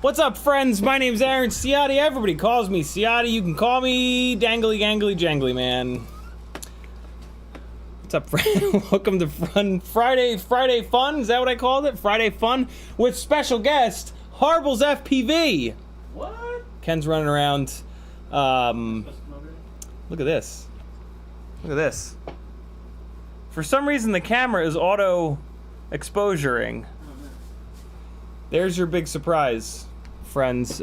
What's up, friends? My name's Aaron Ciotti. Everybody calls me Ciotti. You can call me Dangly Gangly Jangly Man. What's up, friend? Welcome to Friday Fun. Is that what I called it? Friday Fun with special guest Harbles FPV. What? Ken's running around. Look at this. Look at this. For some reason, the camera is auto exposuring. There's your big surprise, friends.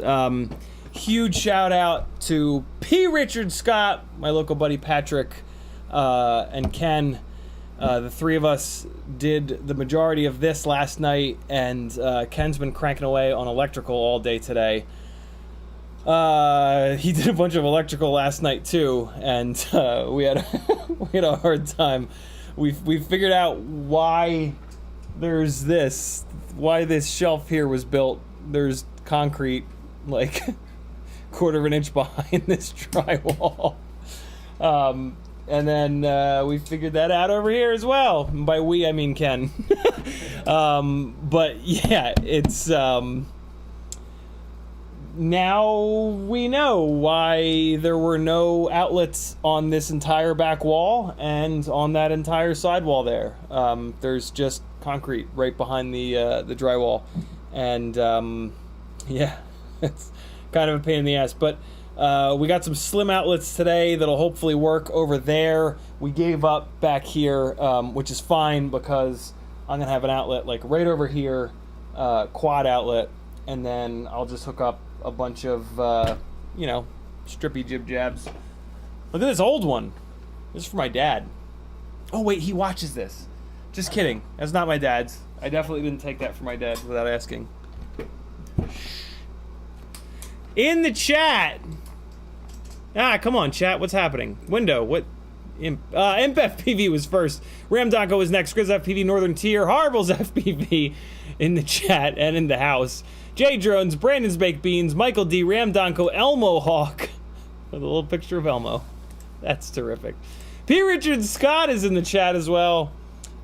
Huge shout out to P. Richard Scott, my local buddy Patrick, and Ken. The three of us did the majority of this last night, and Ken's been cranking away on electrical all day today. He did a bunch of electrical last night too, and we had a hard time. We figured out why there's this. Why this shelf here was built. There's concrete like 1/4 of an inch behind this drywall. And then we figured that out over here as well. And by we, I mean Ken. But yeah, it's now we know why there were no outlets on this entire back wall and on that entire side wall there. There's just concrete right behind the drywall, and yeah, it's kind of a pain in the ass. But we got some slim outlets today that'll hopefully work over there. We gave up back here, which is fine because I'm gonna have an outlet like right over here, quad outlet, and then I'll just hook up a bunch of, you know, strippy jib jabs. Look at this old one. This is for my dad. Oh wait, he watches this. Just kidding. That's not my dad's. I definitely didn't take that for my dad without asking. In the chat. Ah, come on, chat. What's happening? Window. What? FPV was first. Ramdonko was next. Grizz FPV Northern Tier. Harbles FPV in the chat and in the house. J Drones, Brandon's Baked Beans, Michael D, Ramdonko, Elmo Hawk with a little picture of Elmo. That's terrific. P. Richard Scott is in the chat as well.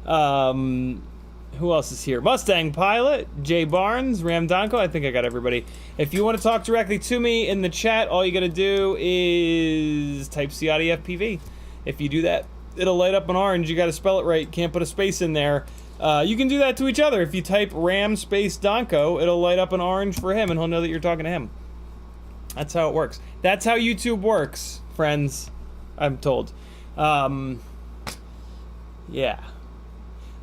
Who else is here? Mustang Pilot, Jay Barnes, Ramdonko. I think I got everybody. If you want to talk directly to me in the chat, all you got to do is type CiottiFPV. If you do that, it'll light up an orange. You got to spell it right. Can't put a space in there. You can do that to each other. If you type Ram space Donko, it'll light up an orange for him, and he'll know that you're talking to him. That's how it works. That's how YouTube works, friends. I'm told. Yeah.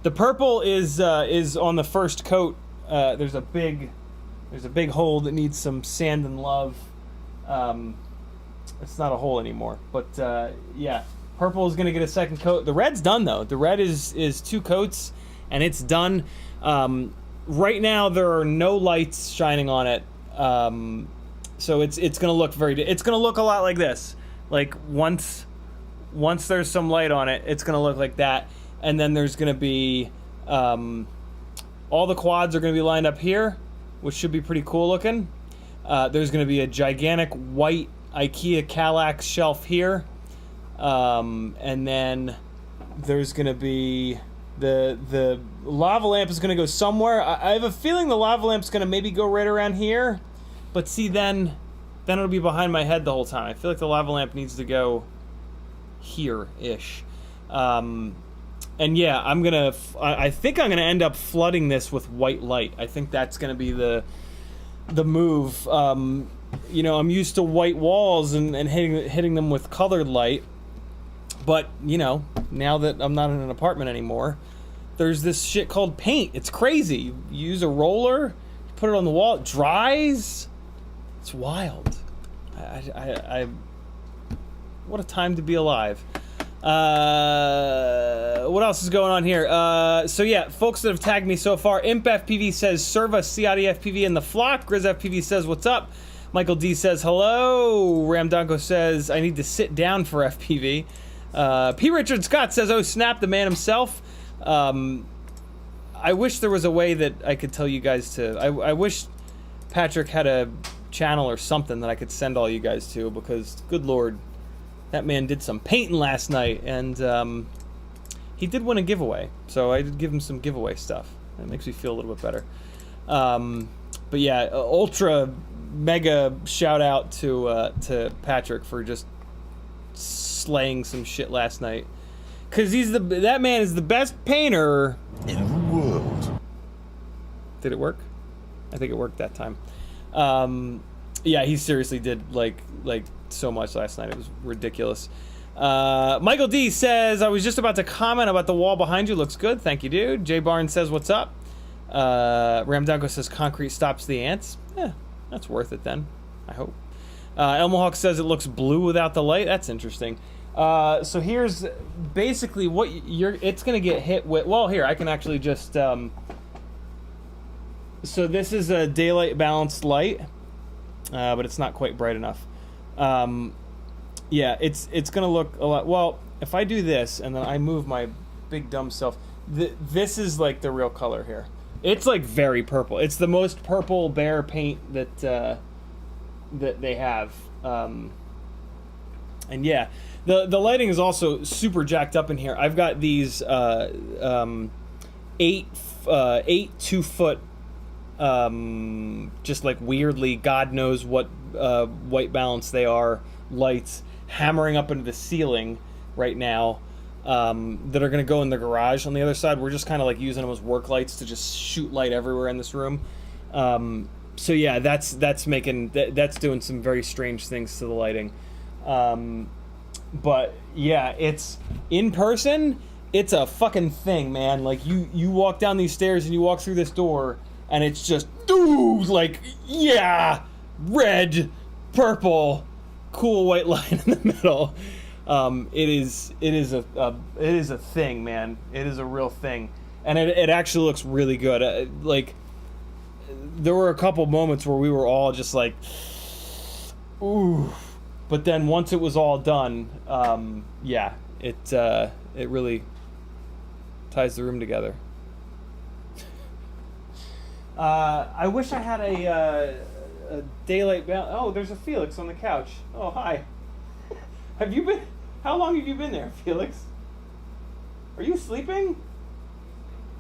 The purple is on the first coat. There's a big hole that needs some sand and love. It's not a hole anymore, but yeah. Purple is gonna get a second coat. The red's done though. The red is 2 coats. And it's done. Right now there are no lights shining on it, so it's gonna look it's gonna look a lot like this. Like once there's some light on it, it's gonna look like that. And then there's gonna be all the quads are gonna be lined up here, which should be pretty cool looking. There's gonna be a gigantic white IKEA Kallax shelf here, and then there's gonna be the lava lamp is going to go somewhere. I have a feeling the lava lamp's going to maybe go right around here, but see, then it'll be behind my head the whole time. I feel like the lava lamp needs to go here-ish. And yeah, I think I'm gonna end up flooding this with white light. I think that's gonna be the move. You know, I'm used to white walls and hitting them with colored light. But, you know, now that I'm not in an apartment anymore, there's this shit called paint. It's crazy. You use a roller, you put it on the wall, it dries. It's wild. What a time to be alive. What else is going on here? So yeah, folks that have tagged me so far, ImpFPV says, serve us CiottiFPV in the flock. GrizzFPV says, what's up? Michael D says, hello. Ramdonko says, I need to sit down for FPV. P. Richard Scott says, oh snap, the man himself. I wish there was a way that I could tell you guys to, I wish Patrick had a channel or something that I could send all you guys to, because good lord, that man did some painting last night, and he did win a giveaway, so I did give him some giveaway stuff. That makes me feel a little bit better. But yeah, ultra mega shout out to Patrick for just slaying some shit last night, because that man is the best painter in the world. Did it work? I think it worked that time. Yeah, he seriously did like so much last night. It was ridiculous. Michael D says, I was just about to comment about the wall behind you. Looks good. Thank you, dude. Jay Barnes says, what's up? Ramdonko says, concrete stops the ants. Yeah, that's worth it then, I hope. Elmo Hawk says it looks blue without the light. That's interesting. So here's basically what it's going to get hit with. Well, here, I can actually just... so this is a daylight balanced light, but it's not quite bright enough. Yeah, it's going to look a lot... Well, if I do this and then I move my big dumb self... this is like the real color here. It's like very purple. It's the most purple bear paint that they have. And yeah, The lighting is also super jacked up in here. I've got these 8 2-foot just like weirdly, God knows what white balance they are, lights hammering up into the ceiling right now, that are going to go in the garage. On the other side, we're just kind of like using them as work lights to just shoot light everywhere in this room. So yeah, that's doing some very strange things to the lighting. But yeah, it's in person, it's a fucking thing, man. Like you walk down these stairs and you walk through this door and it's just, dude, like, yeah, red, purple, cool white line in the middle. It is a thing, man. It is a real thing, and it actually looks really good. Like, there were a couple moments where we were all just like, ooh, but then once it was all done, yeah, it really ties the room together. I wish I had a daylight balance. Oh, there's a Felix on the couch. Oh, hi. Have you been? How long have you been there, Felix? Are you sleeping?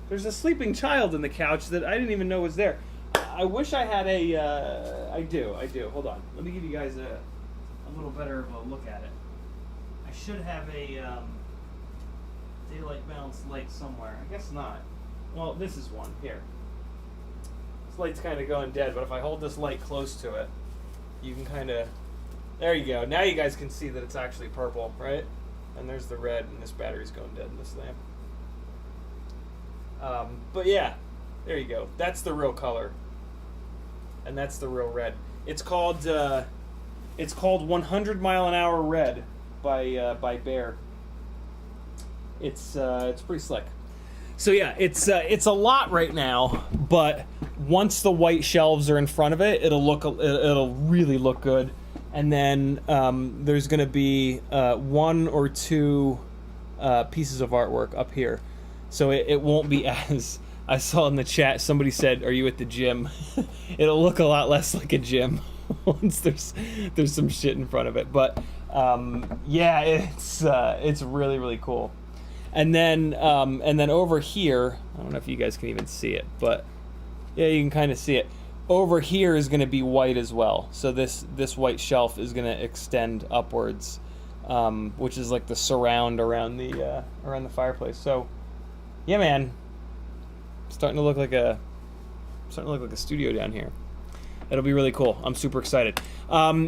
There's a sleeping child in the couch that I didn't even know was there. I wish I had a. I do. Hold on. Let me give you guys a little better of a look at it. I should have a daylight balance light somewhere. I guess not. Well, this is one here. This light's kind of going dead, but if I hold this light close to it, you can kind of. There you go. Now you guys can see that it's actually purple, right? And there's the red, and this battery's going dead in this lamp. But yeah, there you go. That's the real color, and that's the real red. It's called 100 mile an hour red by Bear. It's pretty slick. So yeah, it's a lot right now, but once the white shelves are in front of it, it'll really look good. And then there's going to be 1 or 2 pieces of artwork up here, so it won't be as. I saw in the chat somebody said, "Are you at the gym?" It'll look a lot less like a gym once there's some shit in front of it. But yeah, it's really, really cool. And then over here, I don't know if you guys can even see it, but yeah, you can kind of see it. Over here is going to be white as well. So this white shelf is going to extend upwards, which is like the surround around the fireplace. So yeah, man, starting to look like a studio down here. It'll be really cool. I'm super excited.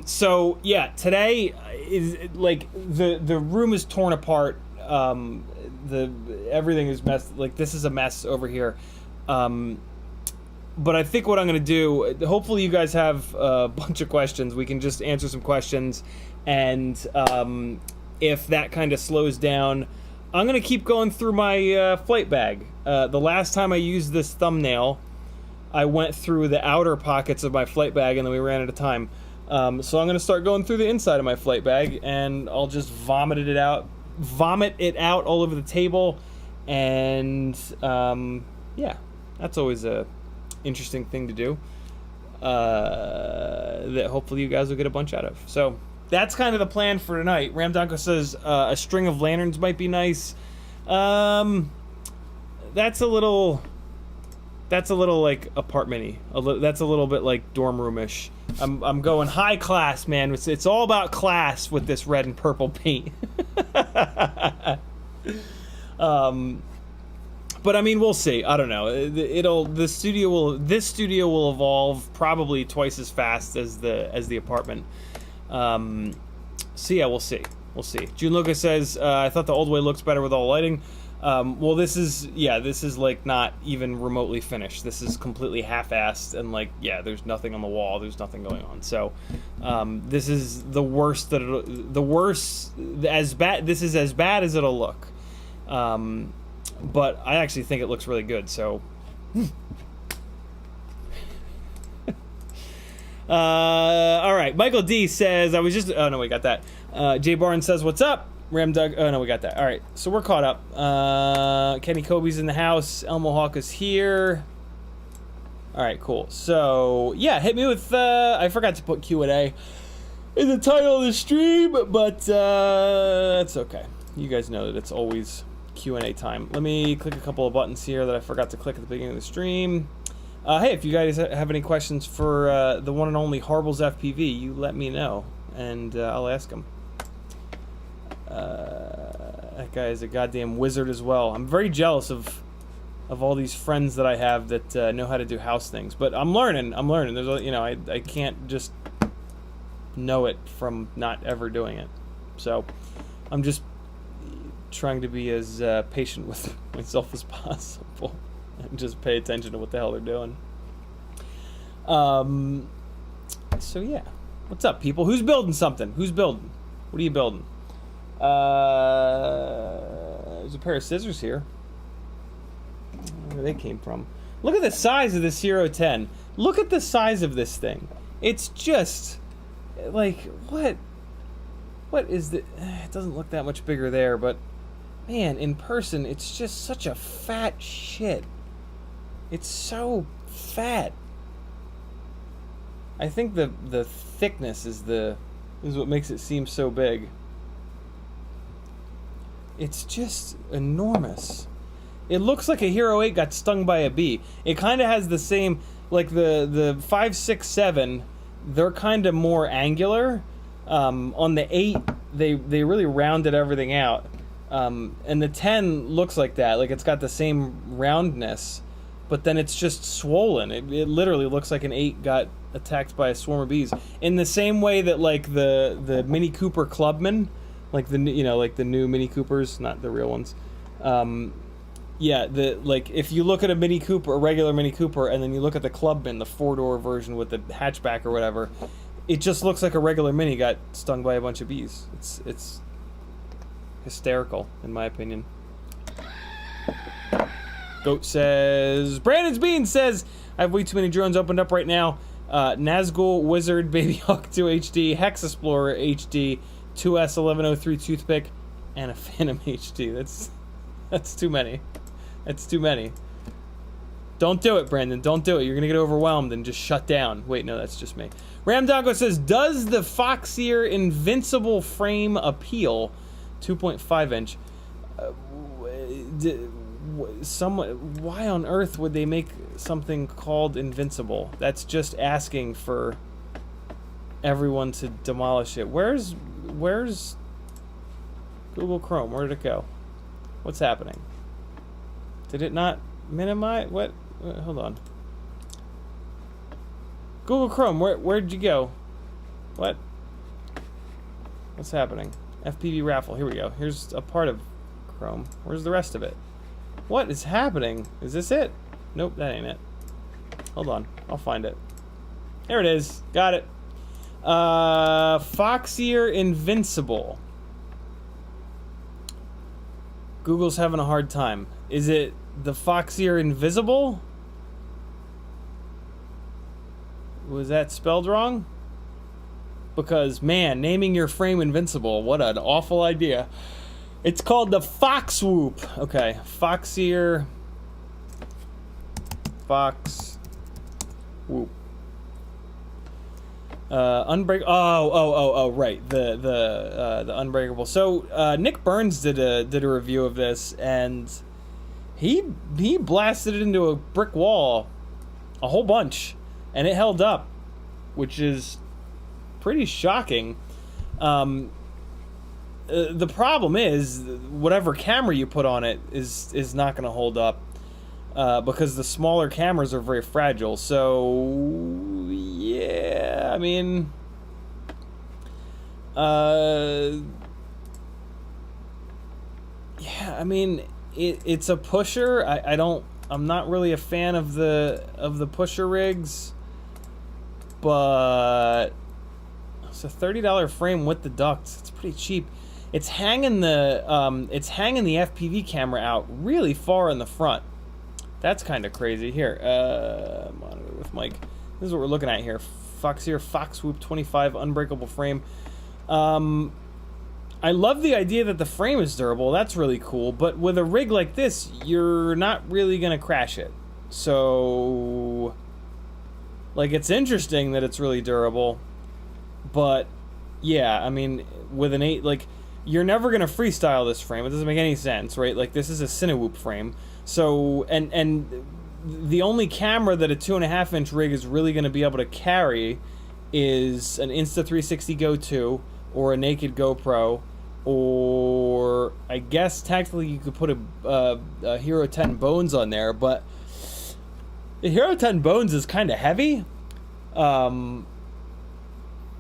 So yeah, today is like the room is torn apart. Everything is messed. Like, this is a mess over here. But I think what I'm going to do, hopefully you guys have a bunch of questions. We can just answer some questions. And if that kind of slows down, I'm going to keep going through my flight bag. The last time I used this thumbnail, I went through the outer pockets of my flight bag and then we ran out of time. So I'm going to start going through the inside of my flight bag and I'll just vomit it out all over the table. And yeah, that's always a interesting thing to do that hopefully you guys will get a bunch out of. So that's kind of the plan for tonight. Ramdanko says a string of lanterns might be nice. That's a little like apartment-y. That's a little bit like dorm roomish. I'm going high class, man. It's all about class with this red and purple paint. But I mean, we'll see. I don't know. This studio will evolve probably twice as fast as the apartment. So yeah, we'll see. June Lucas says, I thought the old way looks better with all lighting. Well, this is like not even remotely finished. This is completely half-assed and like, yeah, there's nothing on the wall. There's nothing going on. So, this is the worst this is as bad as it'll look. But I actually think it looks really good, so. All right, Michael D says, oh no, we got that. Jay Barnes says, what's up? Ram Doug, oh no, we got that. All right, so we're caught up. Kenny Kobe's in the house. Elmo Hawk is here. All right, cool. So, yeah, hit me with, I forgot to put Q&A. in the title of the stream, but that's okay. You guys know that it's always Q&A time. Let me click a couple of buttons here that I forgot to click at the beginning of the stream. Hey, if you guys have any questions for the one and only Harbles FPV, you let me know, and I'll ask them. That guy is a goddamn wizard as well. I'm very jealous of all these friends that I have that know how to do house things, but I'm learning. There's, you know, I can't just know it from not ever doing it. So I'm just trying to be as patient with myself as possible and just pay attention to what the hell they're doing. So yeah, what's up, people? Who's building something? Who's building? What are you building? There's a pair of scissors here. I don't know where they came from. Look at the size of the CiottiFPV. Look at the size of this thing. It's just like, what is the... It doesn't look that much bigger there, but man, in person, it's just such a fat shit. It's so fat. I think the thickness is what makes it seem so big. It's just enormous. It looks like a Hero 8 got stung by a bee. It kind of has the same, like the 5, 6, 7, they're kind of more angular. On the 8, they really rounded everything out. And the 10 looks like that, like it's got the same roundness, but then it's just swollen. It literally looks like an 8 got attacked by a swarm of bees. In the same way that like the Mini Cooper Clubman, like the new Mini Coopers, not the real ones. Yeah, like if you look at a Mini Cooper, a regular Mini Cooper, and then you look at the Clubman, the 4-door version with the hatchback or whatever, it just looks like a regular Mini got stung by a bunch of bees. It's hysterical, in my opinion. Goat says, Brandon's Bean says, I have way too many drones opened up right now. Nazgul Wizard Baby Hawk 2 HD, Hexasplorer HD, 2S 1103 Toothpick, and a Phantom HD. That's too many. That's too many. Don't do it, Brandon. Don't do it. You're gonna get overwhelmed and just shut down. Wait, no, that's just me. Ramdongo says, does the Foxeer Invincible frame appeal? 2.5 inch. Why on earth would they make something called Invincible? That's just asking for everyone to demolish it. Where's Google Chrome? Where did it go? What's happening? Did it not minimize? What? Hold on. Google Chrome, where'd you go? What? What's happening? FPV raffle. Here we go. Here's a part of Chrome. Where's the rest of it? What is happening? Is this it? Nope, that ain't it. Hold on. I'll find it. There it is. Got it. Foxeer Invincible. Google's having a hard time. Is it the Foxeer Invisible? Was that spelled wrong? Because, man, naming your frame Invincible, what an awful idea. It's called the Foxwhoop. Okay, Foxeer Foxwhoop. Right, the Unbreakable. So Nick Burns did a review of this, and he blasted it into a brick wall a whole bunch, and it held up, which is pretty shocking. The problem is whatever camera you put on it is not going to hold up, because the smaller cameras are very fragile. So yeah, I mean, it's a pusher. I'm not really a fan of the pusher rigs, but it's a $30 frame with the ducts. It's pretty cheap. It's hanging the FPV camera out really far in the front. That's kind of crazy. Here, monitor with mic. This is what we're looking at here. Foxeer Foxwhoop 25 unbreakable frame. I love the idea that the frame is durable. That's really cool. But with a rig like this, you're not really gonna crash it. So, like, it's interesting that it's really durable, but yeah, I mean, with an 8, like, you're never going to freestyle this frame. It doesn't make any sense, right? Like, this is a Cinesplore frame. So, and the only camera that a 2.5-inch rig is really going to be able to carry is an Insta360 Go 2 or a naked GoPro, or I guess technically you could put a Hero 10 Bones on there, but the Hero 10 Bones is kind of heavy. All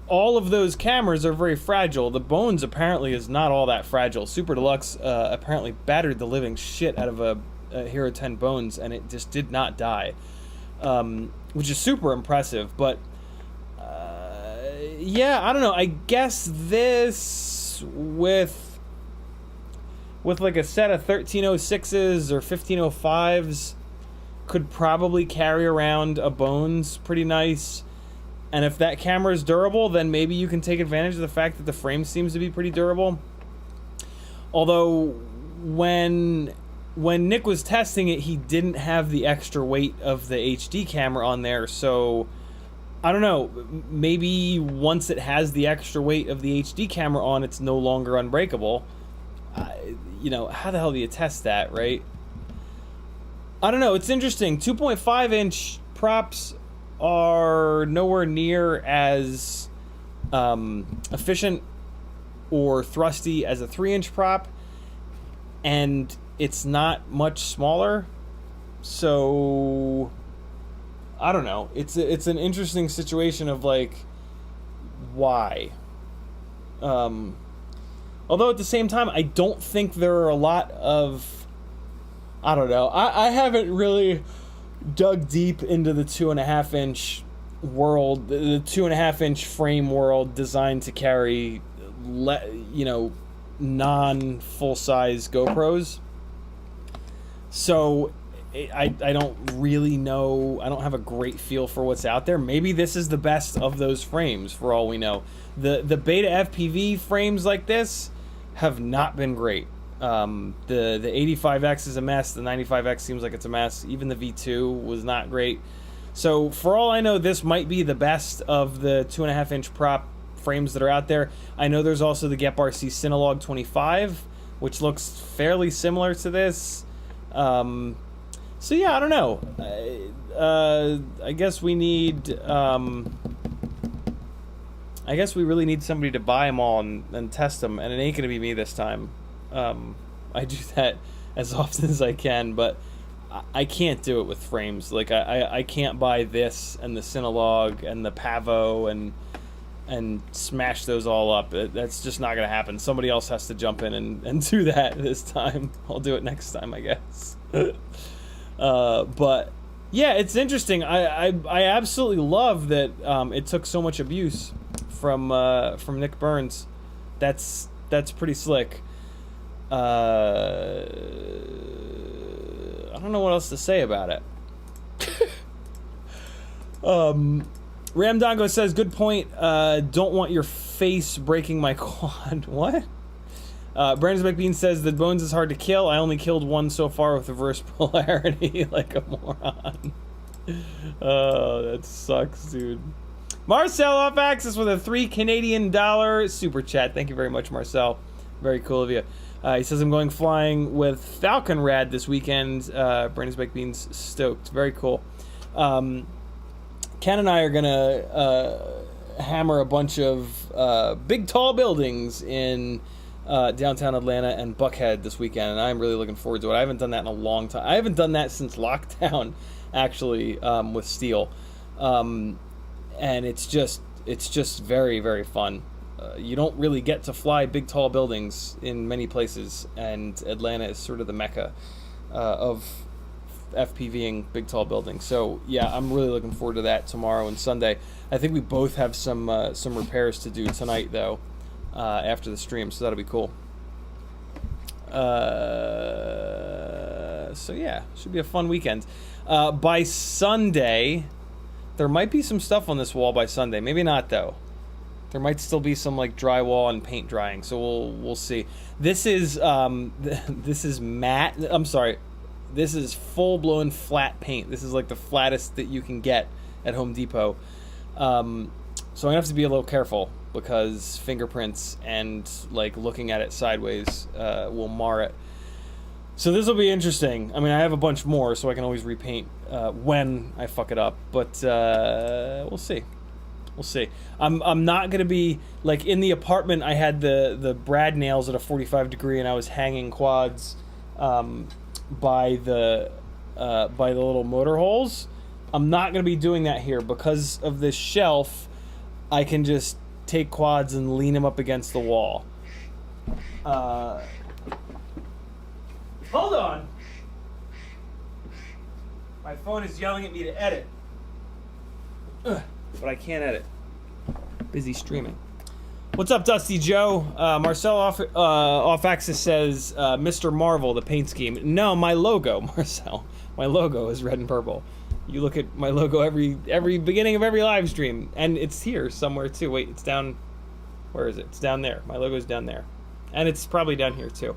of those cameras are very fragile. The Bones apparently is not all that fragile. Super Deluxe apparently battered the living shit out of a Hero 10 Bones, and it just did not die, which is super impressive. But yeah, I don't know. I guess this with like a set of 1306s or 1505s could probably carry around a Bones pretty nice. And if that camera is durable, then maybe you can take advantage of the fact that the frame seems to be pretty durable. Although when Nick was testing it, he didn't have the extra weight of the HD camera on there, so I don't know, maybe once it has the extra weight of the HD camera on, it's no longer unbreakable. You know, how the hell do you test that, right? I don't know, it's interesting. 2.5-inch props are nowhere near as efficient or thrusty as a 3-inch prop, and it's not much smaller, so I don't know. It's an interesting situation of like, why? Although at the same time, I don't think there are a lot of, I don't know. I haven't really dug deep into the 2.5-inch world, the 2.5-inch frame world designed to carry, you know, non-full-size GoPros. So I don't really know. I don't have a great feel for what's out there. Maybe this is the best of those frames for all we know. The beta FPV frames like this have not been great. The 85X is a mess. The 95X seems like it's a mess. Even the V2 was not great. So for all I know, this might be the best of the 2.5-inch prop frames that are out there. I know there's also the GepRC Cinelog 25, which looks fairly similar to this. So yeah, I don't know. I guess we need. I guess we really need somebody to buy them all and test them, and it ain't gonna be me this time. I do that as often as I can, but I can't do it with frames. Like I can't buy this and the Cinelog and the Pavo and smash those all up. That's just not gonna happen. Somebody else has to jump in and do that this time. I'll do it next time, I guess. But yeah, it's interesting. I absolutely love that it took so much abuse from Nick Burns. That's pretty slick. I don't know what else to say about it. Ramdongo says, good point. Don't want your face breaking my quad. What? Brandon McBean says the Bones is hard to kill. I only killed one so far with reverse polarity, like a moron. Oh, that sucks, dude. Marcel off axis with a $3 Canadian super chat. Thank you very much, Marcel. Very cool of you. He says I'm going flying with Falcon Rad this weekend. Brandon McBean's stoked. Very cool. Ken and I are gonna hammer a bunch of big tall buildings in downtown Atlanta and Buckhead this weekend, and I'm really looking forward to it. I haven't done that in a long time. I haven't done that since lockdown, actually, with steel, and it's just very, very fun. You don't really get to fly big tall buildings in many places, and Atlanta is sort of the mecca of FPVing big tall buildings. So yeah, I'm really looking forward to that tomorrow and Sunday. I think we both have some repairs to do tonight though, after the stream, so that'll be cool. So yeah, should be a fun weekend. By Sunday, there might be some stuff on this wall by Sunday. Maybe not though. There might still be some like drywall and paint drying, so we'll see. This is matte. I'm sorry. This is full-blown flat paint. This is like the flattest that you can get at Home Depot. So I'm gonna have to be a little careful because fingerprints and like looking at it sideways will mar it. So this will be interesting. I mean, I have a bunch more, so I can always repaint when I fuck it up. But we'll see. We'll see. I'm not gonna be like in the apartment. I had the brad nails at a 45 degree, and I was hanging quads by the little motor holes. I'm not gonna be doing that here because of this shelf. I can just take quads and lean them up against the wall. Hold on. My phone is yelling at me to edit. Ugh, but I can't edit. Busy streaming. What's up, Dusty Joe? Marcel off axis says, Mr. Marvel, the paint scheme. No, my logo, Marcel. My logo is red and purple. You look at my logo every beginning of every live stream, and it's here somewhere too. Wait, it's down. Where is it? It's down there. My logo's down there, and it's probably down here too.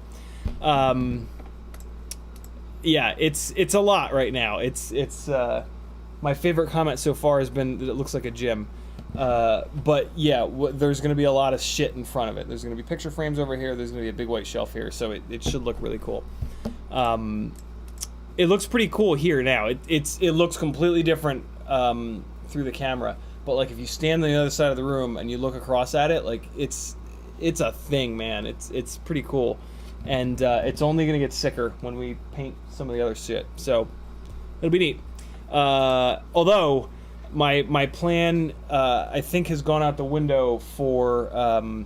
Yeah, it's a lot right now. It's my favorite comment so far has been that it looks like a gym. But yeah, there's going to be a lot of shit in front of it. There's going to be picture frames over here. There's going to be a big white shelf here, so it should look really cool. It looks pretty cool here now. It looks completely different through the camera. But like if you stand on the other side of the room and you look across at it, like it's a thing, man. It's pretty cool. And it's only going to get sicker when we paint some of the other shit. So it'll be neat. Although my plan, I think, has gone out the window for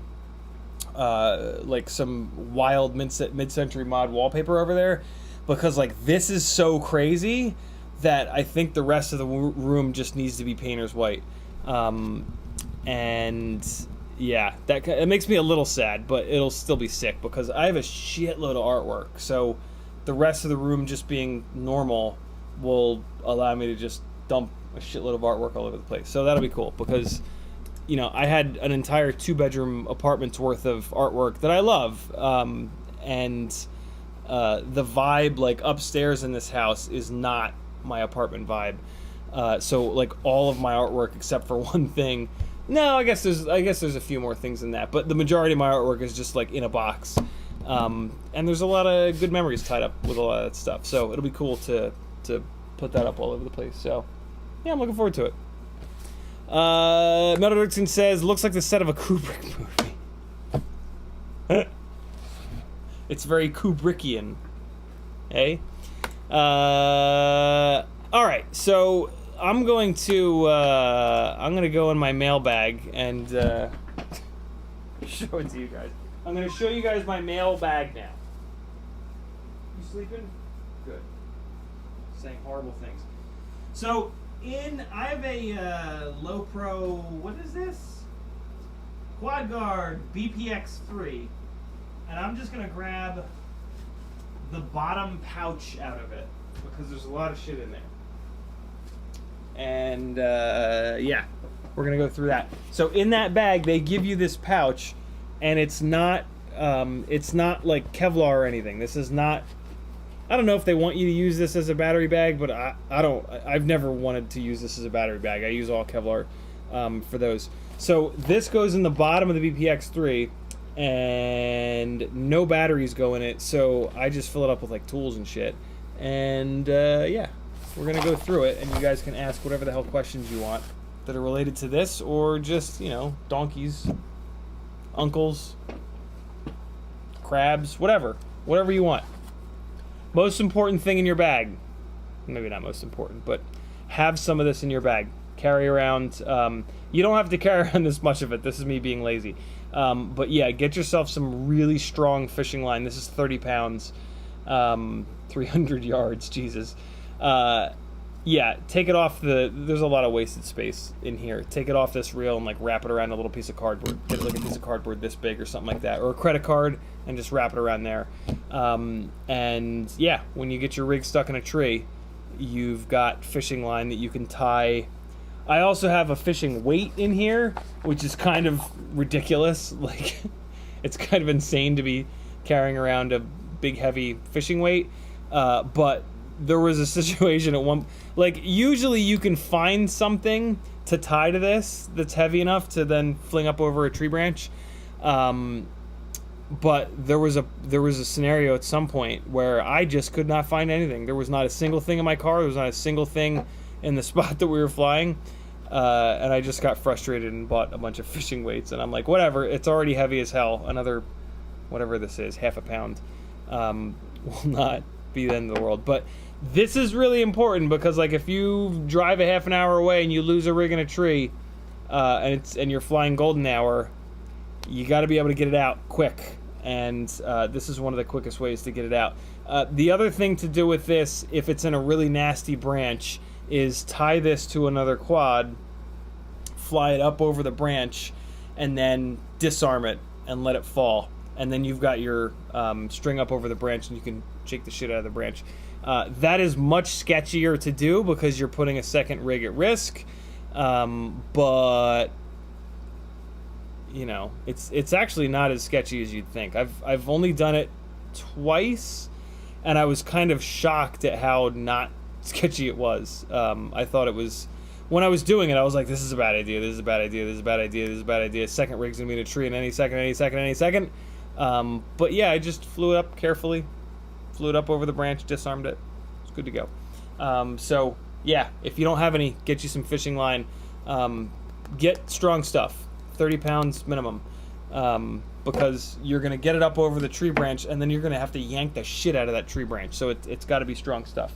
like some wild mid-century mod wallpaper over there, because like this is so crazy that I think the rest of the room just needs to be painter's white. And yeah, it makes me a little sad, but it'll still be sick because I have a shitload of artwork. So the rest of the room just being normal will allow me to just dump a shitload of artwork all over the place. So that'll be cool because, you know, I had an entire 2-bedroom apartment's worth of artwork that I love. And the vibe, like, upstairs in this house is not my apartment vibe. So, like, all of my artwork except for one thing. No, I guess there's a few more things than that, but the majority of my artwork is just like in a box. And there's a lot of good memories tied up with a lot of that stuff. So it'll be cool to put that up all over the place. So yeah, I'm looking forward to it. Metal Dixon says, looks like the set of a Kubrick movie. It's very Kubrickian. Eh? Alright, so I'm going to go in my mailbag and show it to you guys. I'm going to show you guys my mailbag now. You sleeping? Good. Saying horrible things. So I have a low pro. What is this? Quad Guard BPX3, and I'm just going to grab the bottom pouch out of it because there's a lot of shit in there. And yeah, we're gonna go through that. So in that bag, they give you this pouch, and it's not like Kevlar or anything. This is not. I don't know if they want you to use this as a battery bag, but I've never wanted to use this as a battery bag. I use all Kevlar for those. So this goes in the bottom of the BPX3, and no batteries go in it. So I just fill it up with like tools and shit. And yeah. We're going to go through it, and you guys can ask whatever the hell questions you want that are related to this, or just, you know, donkeys, uncles, crabs, whatever you want. Most important thing in your bag, maybe not most important, but have some of this in your bag. Carry around, you don't have to carry around this much of it. This is me being lazy. But yeah, get yourself some really strong fishing line. This is 30 pounds, 300 yards, Jesus. Yeah, take it off there's a lot of wasted space in here. Take it off this reel and like wrap it around a little piece of cardboard. Get like a piece of cardboard this big or something like that, or a credit card, and just wrap it around there. And yeah, when you get your rig stuck in a tree, you've got fishing line that you can tie. I also have a fishing weight in here, which is kind of ridiculous. Like, it's kind of insane to be carrying around a big heavy fishing weight, but there was a situation at one, like, usually you can find something to tie to this that's heavy enough to then fling up over a tree branch. But there was a scenario at some point where I just could not find anything. There was not a single thing in my car. There was not a single thing in the spot that we were flying. And I just got frustrated and bought a bunch of fishing weights. And I'm like, whatever, it's already heavy as hell. Another, whatever this is, half a pound, will not be the end of the world. But this is really important because, like, if you drive a half an hour away and you lose a rig in a tree, and you're flying golden hour, you got to be able to get it out quick, and this is one of the quickest ways to get it out. The other thing to do with this, if it's in a really nasty branch, is tie this to another quad, fly it up over the branch, and then disarm it and let it fall. And then you've got your string up over the branch, and you can shake the shit out of the branch. That is much sketchier to do because you're putting a second rig at risk, but you know, it's actually not as sketchy as you'd think. I've only done it twice, and I was kind of shocked at how not sketchy it was. I thought it was, when I was doing it, I was like, this is a bad idea, this is a bad idea, this is a bad idea, this is a bad idea. Second rig's gonna be in a tree in any second. But yeah, I just flew it up carefully, flew it up over the branch, disarmed it. It's good to go. So yeah, if you don't have any, get you some fishing line. Get strong stuff. 30 pounds minimum, because you're going to get it up over the tree branch, and then you're going to have to yank the shit out of that tree branch, so it's got to be strong stuff.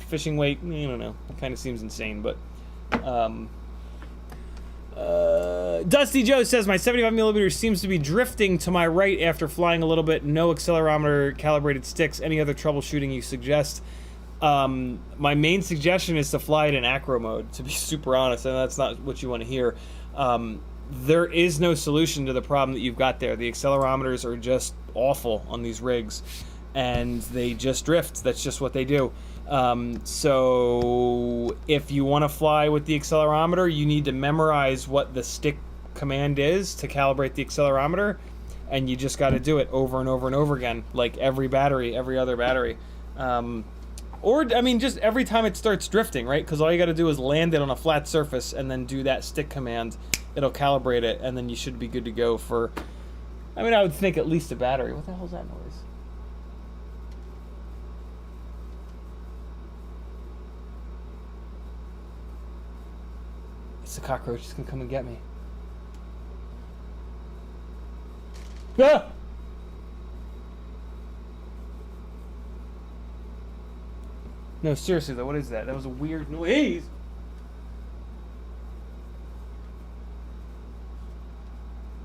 Fishing weight, I don't know, it kind of seems insane, but Dusty Joe says, my 75mm seems to be drifting to my right after flying a little bit. No accelerometer calibrated sticks. Any other troubleshooting you suggest? My main suggestion is to fly it in acro mode, to be super honest, and that's not what you want to hear. There is no solution to the problem that you've got there. The accelerometers are just awful on these rigs, and they just drift. That's just what they do. So if you want to fly with the accelerometer, you need to memorize what the stick command is to calibrate the accelerometer, and you just got to do it over and over and over again, like every other battery. Or, I mean, just every time it starts drifting, right? Because all you got to do is land it on a flat surface and then do that stick command. It'll calibrate it, and then you should be good to go for, I mean, I would think at least a battery. What the hell is that noise? It's the cockroach. It's going to come and get me. Ah! No, seriously though, what is that? That was a weird noise.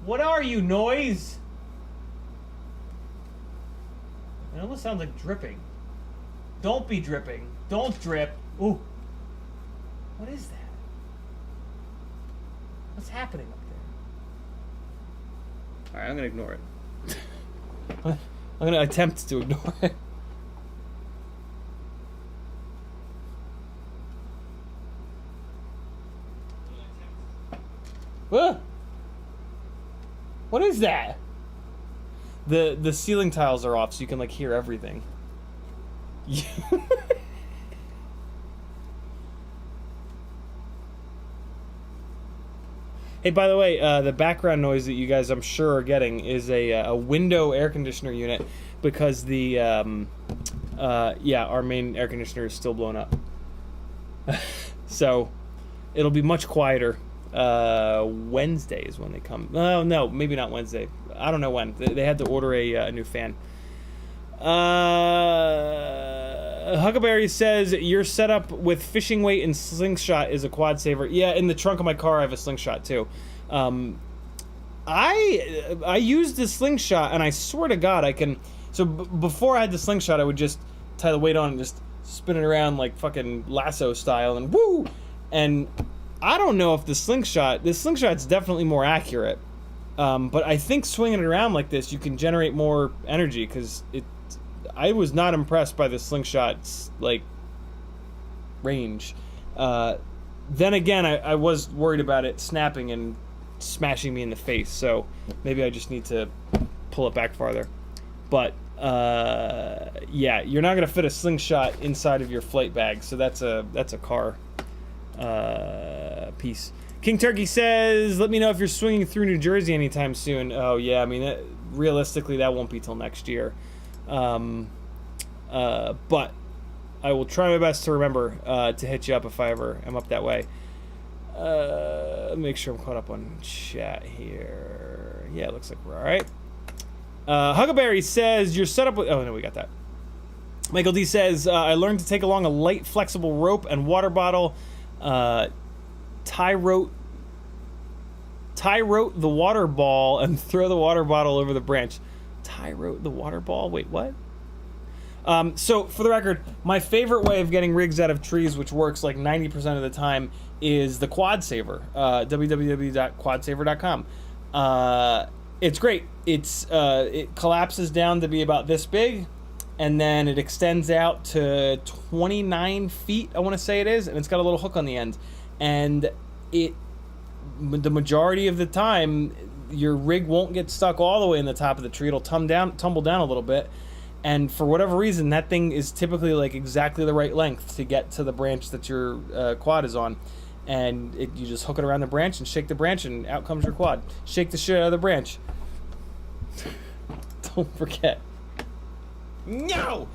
What are you, noise? It almost sounds like dripping. Don't be dripping. Don't drip. Ooh. What is that? What's happening up there? Alright, I'm gonna ignore it. I'm gonna attempt to ignore it. What is that? The ceiling tiles are off, so you can like hear everything. Hey, by the way, the background noise that you guys, I'm sure, are getting is a window air conditioner unit, because the yeah, our main air conditioner is still blown up. So it'll be much quieter. Wednesday is when they come. Oh, no, maybe not Wednesday. I don't know when. They had to order a new fan. Huckleberry says, your setup with fishing weight and slingshot is a quad saver. Yeah, in the trunk of my car I have a slingshot too. I used the slingshot, and I swear to God I can... So before I had the slingshot, I would just tie the weight on and just spin it around like fucking lasso style, and woo! And I don't know if the slingshot's definitely more accurate, but I think swinging it around like this, you can generate more energy, because I was not impressed by the slingshot's like range. Then again, I was worried about it snapping and smashing me in the face, so maybe I just need to pull it back farther. But Yeah, you're not gonna fit a slingshot inside of your flight bag, so that's a car piece. King Turkey says, let me know if you're swinging through New Jersey anytime soon. Oh yeah, I mean, realistically that won't be till next year, but I will try my best to remember to hit you up if I ever am up that way. Make sure I'm caught up on chat here. Yeah, it looks like we're all right. Huckleberry says, you're set up with... Oh, no, we got that. Michael D says, I learned to take along a light, flexible rope and water bottle. Tie rote the water ball and throw the water bottle over the branch. Tie rote the water ball? Wait, what? So, for the record, my favorite way of getting rigs out of trees, which works like 90% of the time, is the Quad Saver. www.quadsaver.com. It's great. It collapses down to be about this big, and then it extends out to 29 feet, I want to say it is, and it's got a little hook on the end. And the majority of the time, your rig won't get stuck all the way in the top of the tree. It'll tumble down a little bit. And for whatever reason, that thing is typically like exactly the right length to get to the branch that your quad is on. And you just hook it around the branch and shake the branch, and out comes your quad. Shake the shit out of the branch. Don't forget. No!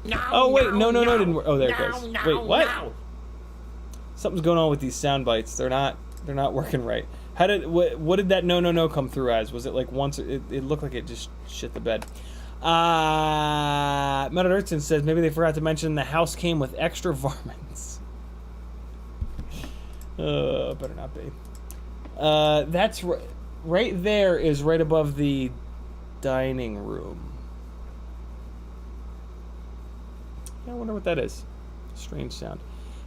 No! Oh, wait, no, didn't work. Oh, there it goes. Wait, what? No. Something's going on with these sound bites. They're not working right. What did that no come through as? Was it like once? It looked like it just shit the bed. Meta Urchin says maybe they forgot to mention the house came with extra varmints. Better not be. That's right there is right above the dining room. I wonder what that is. Strange sound.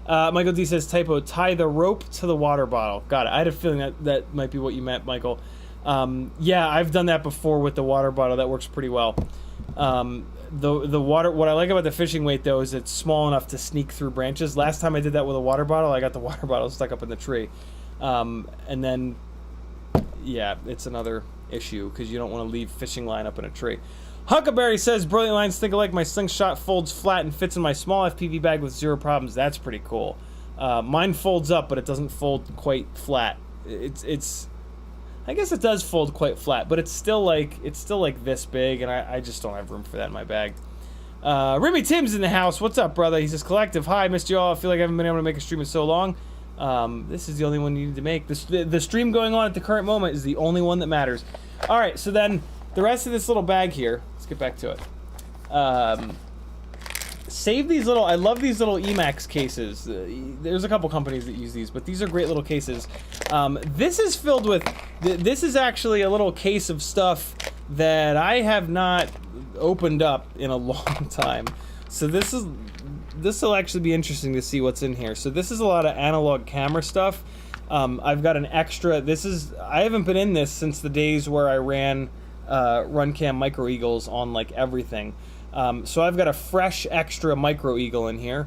Michael D says, typo, tie the rope to the water bottle. Got it. I had a feeling that might be what you meant, Michael. Yeah, I've done that before with the water bottle. That works pretty well. The water, what I like about the fishing weight, though, is it's small enough to sneak through branches. Last time I did that with a water bottle, I got the water bottle stuck up in the tree. And then, yeah, it's another issue because you don't want to leave fishing line up in a tree. Huckleberry says, brilliant lines think alike. My slingshot folds flat and fits in my small FPV bag with zero problems. That's pretty cool. Mine folds up, but it doesn't fold quite flat. It's I guess it does fold quite flat, but it's still like this big, and I just don't have room for that in my bag. Remy Tim's in the house. What's up, brother? He says, collective, hi, missed you all. I feel like I haven't been able to make a stream in so long. This is the only one you need to make. The stream going on at the current moment is the only one that matters. All right, so then the rest of this little bag here, let's get back to it. Save these little, I love these little EMax cases. There's a couple companies that use these, but these are great little cases. This is filled with, this is actually a little case of stuff that I have not opened up in a long time. So this will actually be interesting to see what's in here. So this is a lot of analog camera stuff. I've got an extra, I haven't been in this since the days where I ran Runcam Micro Eagles on like everything. So I've got a fresh extra Micro Eagle in here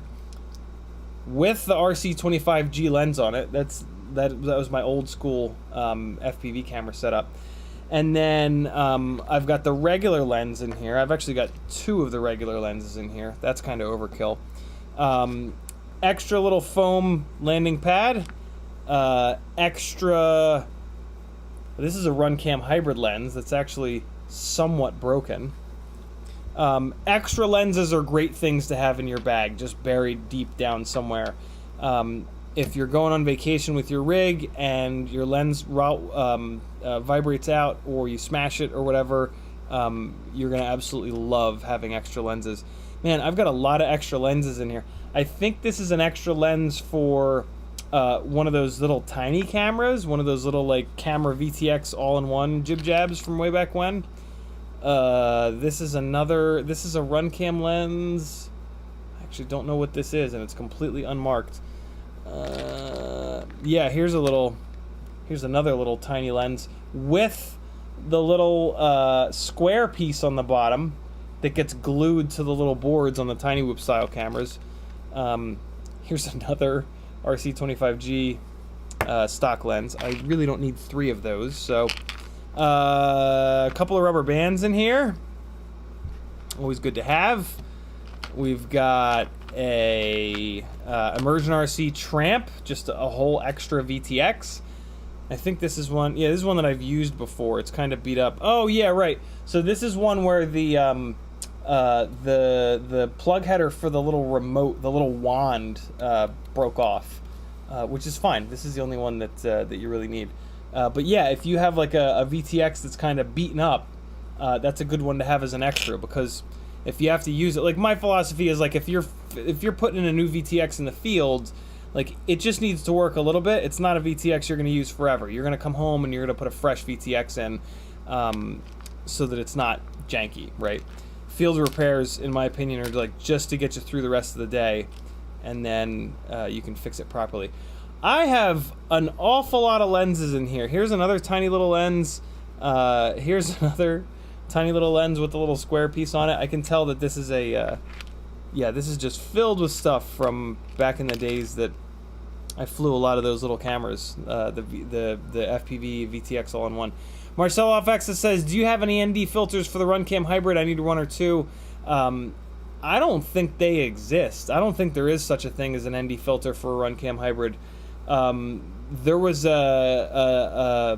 with the RC25G lens on it. That was my old school FPV camera setup. And then I've got the regular lens in here. I've actually got two of the regular lenses in here. That's kind of overkill. Extra little foam landing pad. Extra... This is a Runcam hybrid lens that's actually somewhat broken. Extra lenses are great things to have in your bag, just buried deep down somewhere. If you're going on vacation with your rig and your lens vibrates out, or you smash it or whatever, you're going to absolutely love having extra lenses. Man, I've got a lot of extra lenses in here. I think this is an extra lens for one of those little tiny cameras, one of those little like camera VTX all-in-one jib-jabs from way back when. This is a Runcam lens. I actually don't know what this is, and it's completely unmarked. Yeah, here's another little tiny lens with the little square piece on the bottom that gets glued to the little boards on the Tiny Whoop style cameras. Here's another RC25G stock lens. I really don't need three of those, so A couple of rubber bands in here. Always good to have. We've got a Immersion RC Tramp, just a whole extra VTX. I think this is one. Yeah, this is one that I've used before. It's kind of beat up. Oh yeah, right. So this is one where the plug header for the little remote, the little wand, broke off, which is fine. This is the only one that you really need. But yeah, if you have like a VTX that's kind of beaten up, that's a good one to have as an extra, because if you have to use it, like my philosophy is like if you're putting in a new VTX in the field, like it just needs to work a little bit. It's not a VTX you're going to use forever. You're going to come home and you're going to put a fresh VTX in, so that it's not janky, right? Field repairs, in my opinion, are like just to get you through the rest of the day, and then you can fix it properly. I have an awful lot of lenses in here. Here's another tiny little lens. Here's another tiny little lens with a little square piece on it. I can tell that this is a, yeah, this is just filled with stuff from back in the days that I flew a lot of those little cameras, the FPV VTX all-in-one. Marcel Off Access says, do you have any ND filters for the Runcam Hybrid? I need one or two. I don't think they exist. I don't think there is such a thing as an ND filter for a Runcam Hybrid. There was the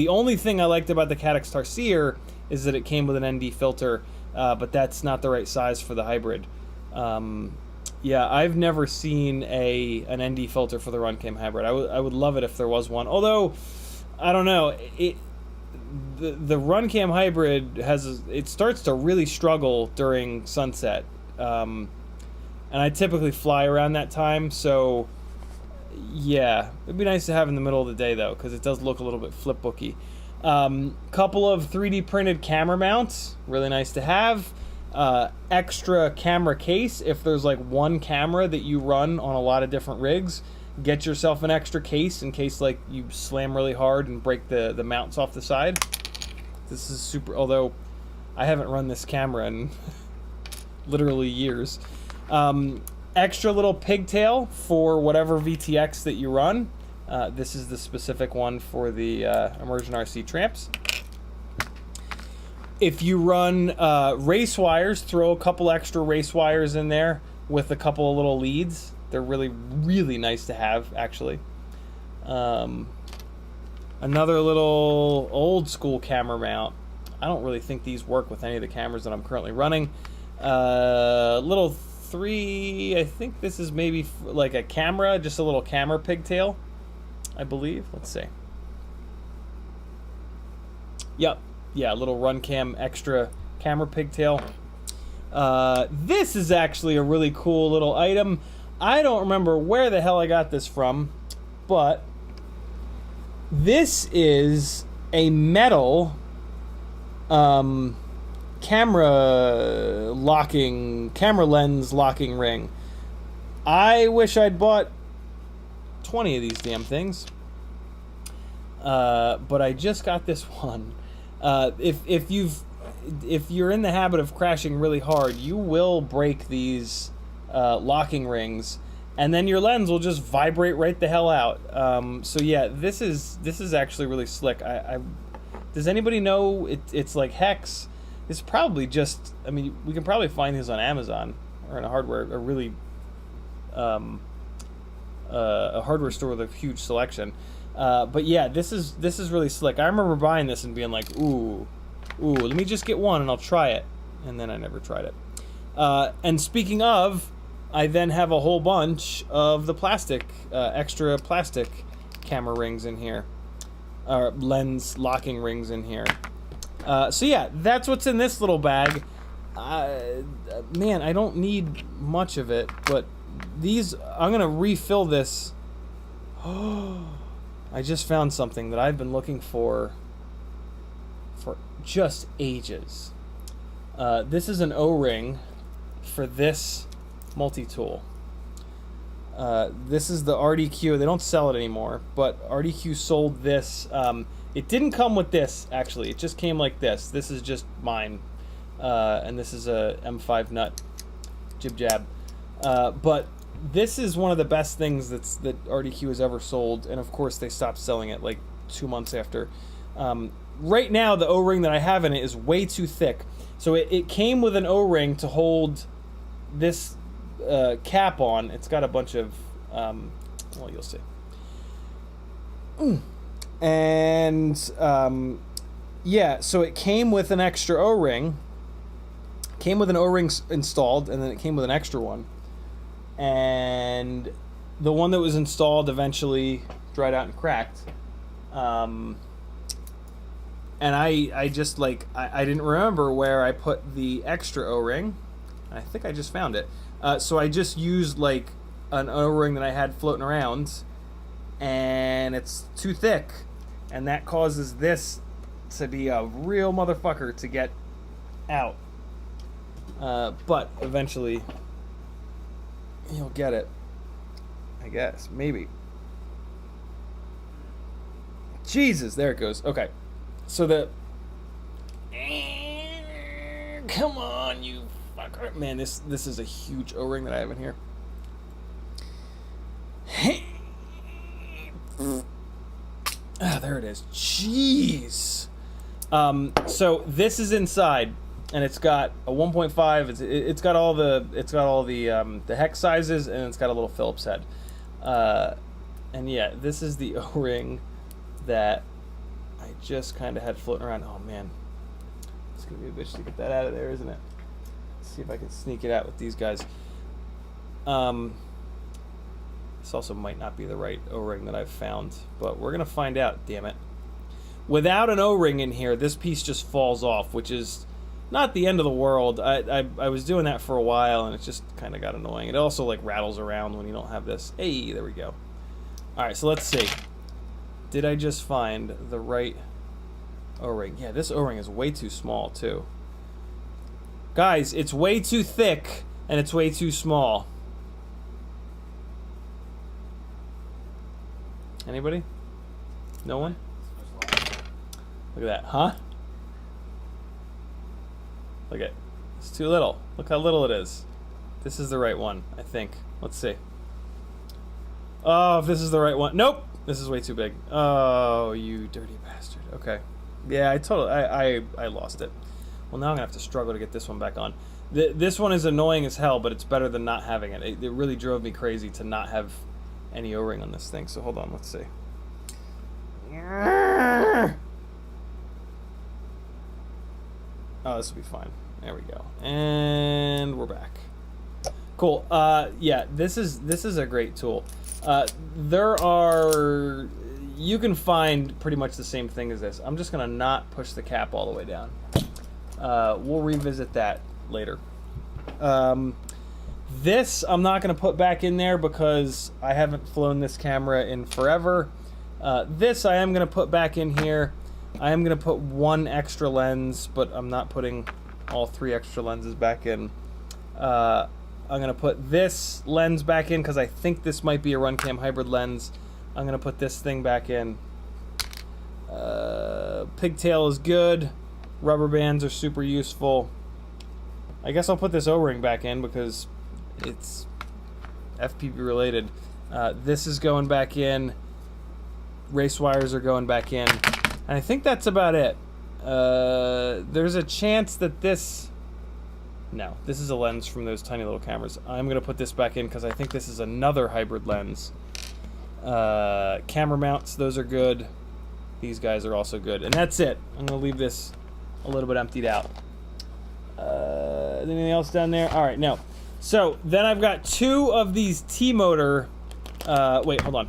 only thing I liked about the Caddx Tarsier is that it came with an ND filter, but that's not the right size for the Hybrid. Yeah, I've never seen an ND filter for the Runcam Hybrid. I would love it if there was one. Although, I don't know, the Runcam Hybrid it starts to really struggle during sunset, and I typically fly around that time, so yeah, it'd be nice to have in the middle of the day though, because it does look a little bit flipbooky. Couple of 3D printed camera mounts, really nice to have. Extra camera case, if there's like one camera that you run on a lot of different rigs, get yourself an extra case in case like you slam really hard and break the mounts off the side. This is super, although I haven't run this camera in literally years. Extra little pigtail for whatever VTX that you run. This is the specific one for the Immersion RC Tramps. If you run race wires, throw a couple extra race wires in there with a couple of little leads. They're really, really nice to have, actually. Another little old school camera mount. I don't really think these work with any of the cameras that I'm currently running. Little 3, I think this is maybe like a camera, just a little camera pigtail, I believe. Let's see. Yep. Yeah, a little Runcam extra camera pigtail. This is actually a really cool little item. I don't remember where the hell I got this from, but this is a metal camera lens locking ring. I wish I'd bought 20 of these damn things, but I just got this one. If you're in the habit of crashing really hard, you will break these locking rings, and then your lens will just vibrate right the hell out. So yeah, this is actually really slick. Does anybody know it's like hex? It's probably just, I mean, we can probably find these on Amazon or in a hardware store with a huge selection. But yeah, this is really slick. I remember buying this and being like, ooh, let me just get one and I'll try it. And then I never tried it. And speaking of, I then have a whole bunch of the plastic, extra plastic camera rings in here. Lens locking rings in here. So yeah, that's what's in this little bag. Man, I don't need much of it, but these, I'm going to refill this. I just found something that I've been looking for just ages. This is an O-ring for this multi-tool. This is the RDQ. They don't sell it anymore, but RDQ sold this. It didn't come with this, actually. It just came like this. This is just mine. And this is a M5 nut jib jab. But this is one of the best things that RDQ has ever sold, and of course they stopped selling it like 2 months after. right now the O-ring that I have in it is way too thick. So it came with an O-ring to hold this cap on. It's got a bunch of, well, you'll see. And yeah, so it came with an extra O-ring. Came with an O-ring installed, and then it came with an extra one. And the one that was installed eventually dried out and cracked. And I just, like, I didn't remember where I put the extra O-ring. I think I just found it. So I just used, like, an O-ring that I had floating around, and it's too thick. And that causes this to be a real motherfucker to get out. But eventually you'll get it, I guess. Maybe. Jesus, there it goes. Okay. So the... Come on, you fucker. Man, this is a huge O-ring that I have in here. Ah, there it is. Jeez. So this is inside, and it's got a 1.5. It's got all the hex sizes, and it's got a little Phillips head. And yeah, this is the O-ring that I just kind of had floating around. Oh man, it's gonna be a bitch to get that out of there, isn't it? Let's see if I can sneak it out with these guys. This also might not be the right O-ring that I've found, but we're gonna find out, damn it. Without an O-ring in here, this piece just falls off, which is not the end of the world. I was doing that for a while, and it just kind of got annoying. It also, like, rattles around when you don't have this. Hey, there we go. Alright, so let's see. Did I just find the right O-ring? Yeah, this O-ring is way too small, too. Guys, it's way too thick, and it's way too small. Anybody? No one? Look at that, huh? Look at it. It's too little. Look how little it is. This is the right one, I think. Let's see. Oh, if this is the right one. Nope! This is way too big. Oh, you dirty bastard. Okay. Yeah, I lost it. Well, now I'm gonna have to struggle to get this one back on. This one is annoying as hell, but it's better than not having it. It really drove me crazy to not have any O-ring on this thing. So hold on, let's see. Oh, this will be fine. There we go. And we're back. Cool. Yeah, this is a great tool. You can find pretty much the same thing as this. I'm just gonna not push the cap all the way down. We'll revisit that later. This I'm not gonna put back in there because I haven't flown this camera in forever. This I am gonna put back in here. I am going to put one extra lens, but I'm not putting all 3 extra lenses back in. I'm going to put this lens back in because I think this might be a RunCam hybrid lens. I'm going to put this thing back in. Pigtail is good. Rubber bands are super useful. I guess I'll put this O-ring back in because it's FPV related. This is going back in. Race wires are going back in. And I think that's about it. There's a chance that this... No, this is a lens from those tiny little cameras. I'm going to put this back in because I think this is another hybrid lens. Camera mounts, those are good. These guys are also good. And that's it. I'm going to leave this a little bit emptied out. Anything else down there? Alright, no. So, then I've got 2 of these T-motor... wait, hold on.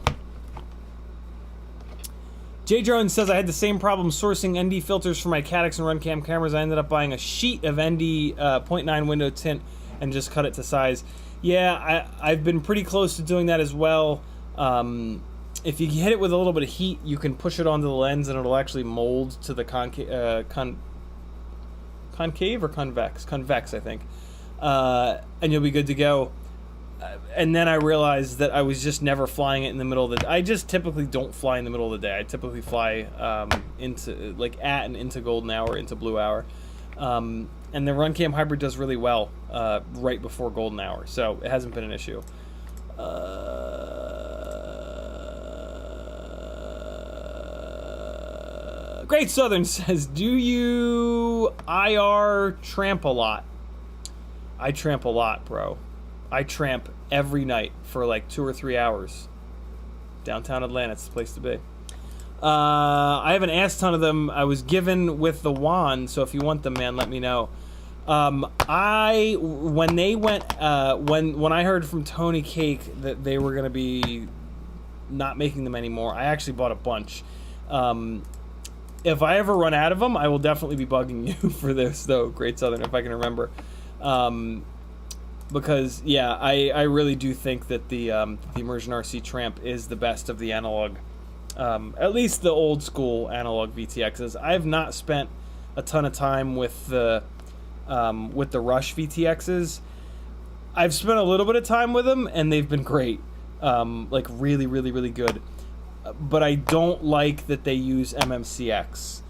J-Drone says, I had the same problem sourcing ND filters for my Caddx and RunCam cameras. I ended up buying a sheet of ND 0.9 window tint and just cut it to size. Yeah, I've been pretty close to doing that as well. If you hit it with a little bit of heat, you can push it onto the lens and it'll actually mold to the concave or convex? Convex, I think. And you'll be good to go. And then I realized that I was just never flying it in the middle of the day. I just typically don't fly in the middle of the day. I typically fly into, like, at and into golden hour, into blue hour. And the RunCam hybrid does really well right before golden hour, so it hasn't been an issue. Great Southern says, do you IR tramp a lot? I tramp a lot, bro. I tramp every night for like 2 or 3 hours. Downtown Atlanta, it's the place to be. I have an ass ton of them. I was given with the wand, so if you want them, man, let me know. When they went, when I heard from Tony Cake that they were gonna be not making them anymore, I actually bought a bunch. If I ever run out of them, I will definitely be bugging you for this, though, Great Southern, if I can remember. Because, yeah, I really do think that the Immersion RC Tramp is the best of the analog. At least the old school analog VTXs. I have not spent a ton of time with the Rush VTXs. I've spent a little bit of time with them, and they've been great. Like, really, really, really good. But I don't like that they use MMCX.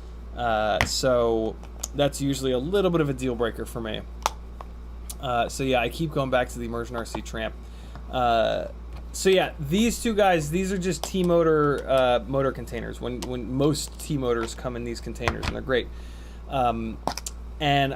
So that's usually a little bit of a deal breaker for me. So yeah, I keep going back to the Immersion RC Tramp. So yeah, these two guys, these are just T-motor motor containers. When most T-motors come in these containers, and they're great. And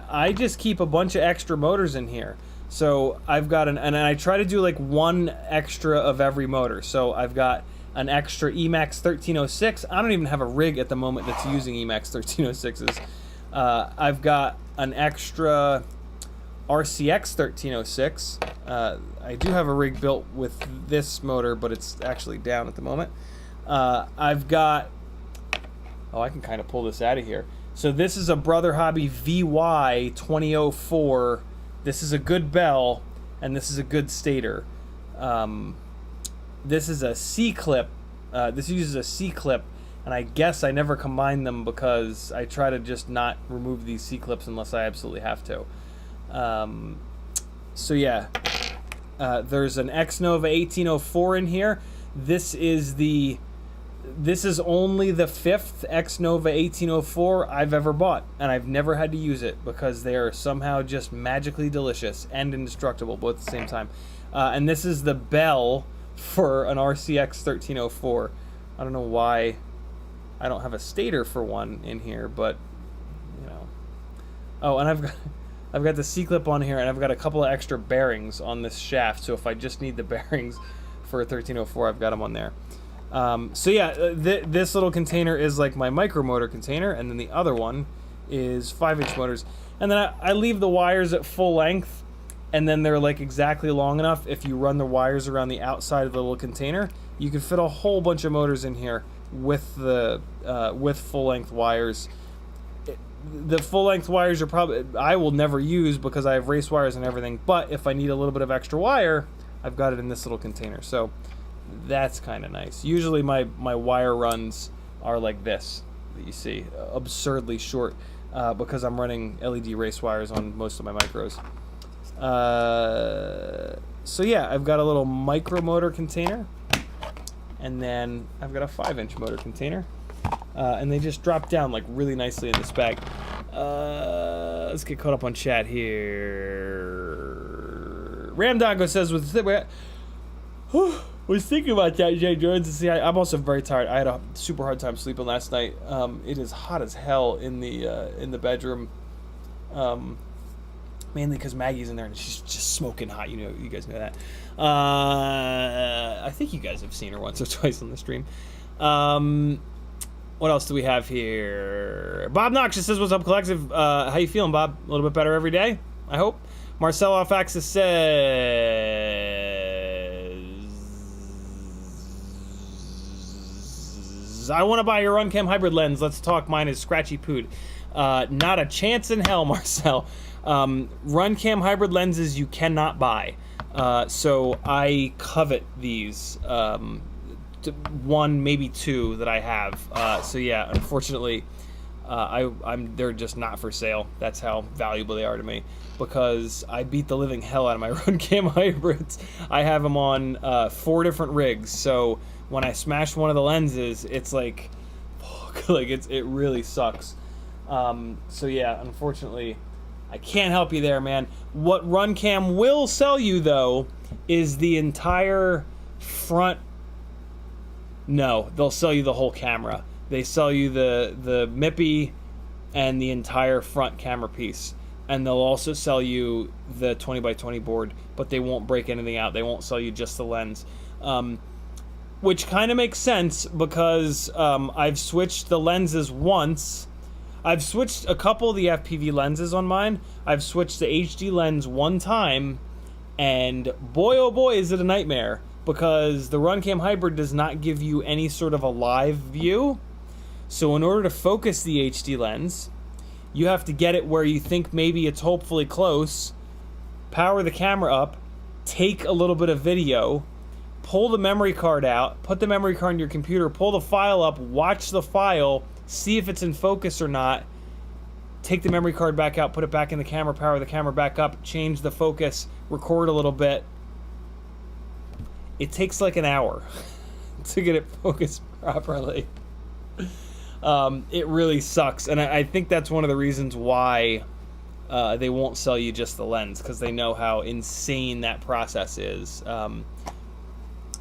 I just keep a bunch of extra motors in here. So I've got and I try to do like one extra of every motor. So I've got an extra EMax 1306. I don't even have a rig at the moment that's using EMax 1306s. I've got an extra RCX 1306. I do have a rig built with this motor, but it's actually down at the moment. I've got... Oh, I can kind of pull this out of here. So this is a Brother Hobby VY 2004. This is a good bell, and this is a good stator. This is a C-clip. This uses a C-clip, and I guess I never combine them because I try to just not remove these C-clips unless I absolutely have to. So yeah, there's an X-Nova 1804 in here. This is only the 5th X-Nova 1804 I've ever bought, and I've never had to use it because they are somehow just magically delicious and indestructible both at the same time. And this is the bell for an RCX 1304. I don't know why I don't have a stator for one in here, but you know. Oh, and I've got the C-clip on here, and I've got a couple of extra bearings on this shaft, so if I just need the bearings for a 1304, I've got them on there. So yeah, this little container is like my micro motor container, and then the other one is 5-inch motors. And then I leave the wires at full length, and then they're like exactly long enough. If you run the wires around the outside of the little container, you can fit a whole bunch of motors in here with the with full-length wires. The full-length wires are I will never use because I have race wires and everything, but if I need a little bit of extra wire, I've got it in this little container. So that's kind of nice. Usually my wire runs are like this that you see, absurdly short, because I'm running LED race wires on most of my micros. So yeah, I've got a little micro motor container, and then I've got a 5-inch motor container, and they just drop down like really nicely in this bag. Let's get caught up on chat here. Ramdongo says, was thinking about that, Jay Jones. See, I'm also very tired. I had a super hard time sleeping last night. It is hot as hell in the bedroom. Mainly because Maggie's in there and she's just smoking hot. You know, you guys know that. I think you guys have seen her once or twice on the stream. What else do we have here? Bob Noxious says, "What's up, collective? How you feeling, Bob? A little bit better every day, I hope." Marcel Off Axis says, "I want to buy your Runcam hybrid lens. Let's talk. Mine is scratchy pooed." Not a chance in hell, Marcel. Runcam hybrid lenses you cannot buy. So I covet these. One, maybe two that I have. So yeah, unfortunately, they're just not for sale. That's how valuable they are to me, because I beat the living hell out of my Runcam hybrids. I have them on 4 different rigs. So when I smash one of the lenses, it's like, fuck, like it really sucks. So yeah, unfortunately, I can't help you there, man. What Runcam will sell you, though, is the entire front. No, they'll sell you the whole camera. They sell you the MIPI and the entire front camera piece. And they'll also sell you the 20x20 board, but they won't break anything out. They won't sell you just the lens. Which kind of makes sense because I've switched the lenses once. I've switched a couple of the FPV lenses on mine. I've switched the HD lens one time, and boy oh boy is it a nightmare, because the Runcam Hybrid does not give you any sort of a live view. So in order to focus the HD lens, you have to get it where you think maybe it's hopefully close, power the camera up, take a little bit of video, pull the memory card out, put the memory card in your computer, pull the file up, watch the file, see if it's in focus or not, take the memory card back out, put it back in the camera, power the camera back up, change the focus, record a little bit. It takes like an hour to get it focused properly. It really sucks, and I think that's one of the reasons why they won't sell you just the lens, because they know how insane that process is.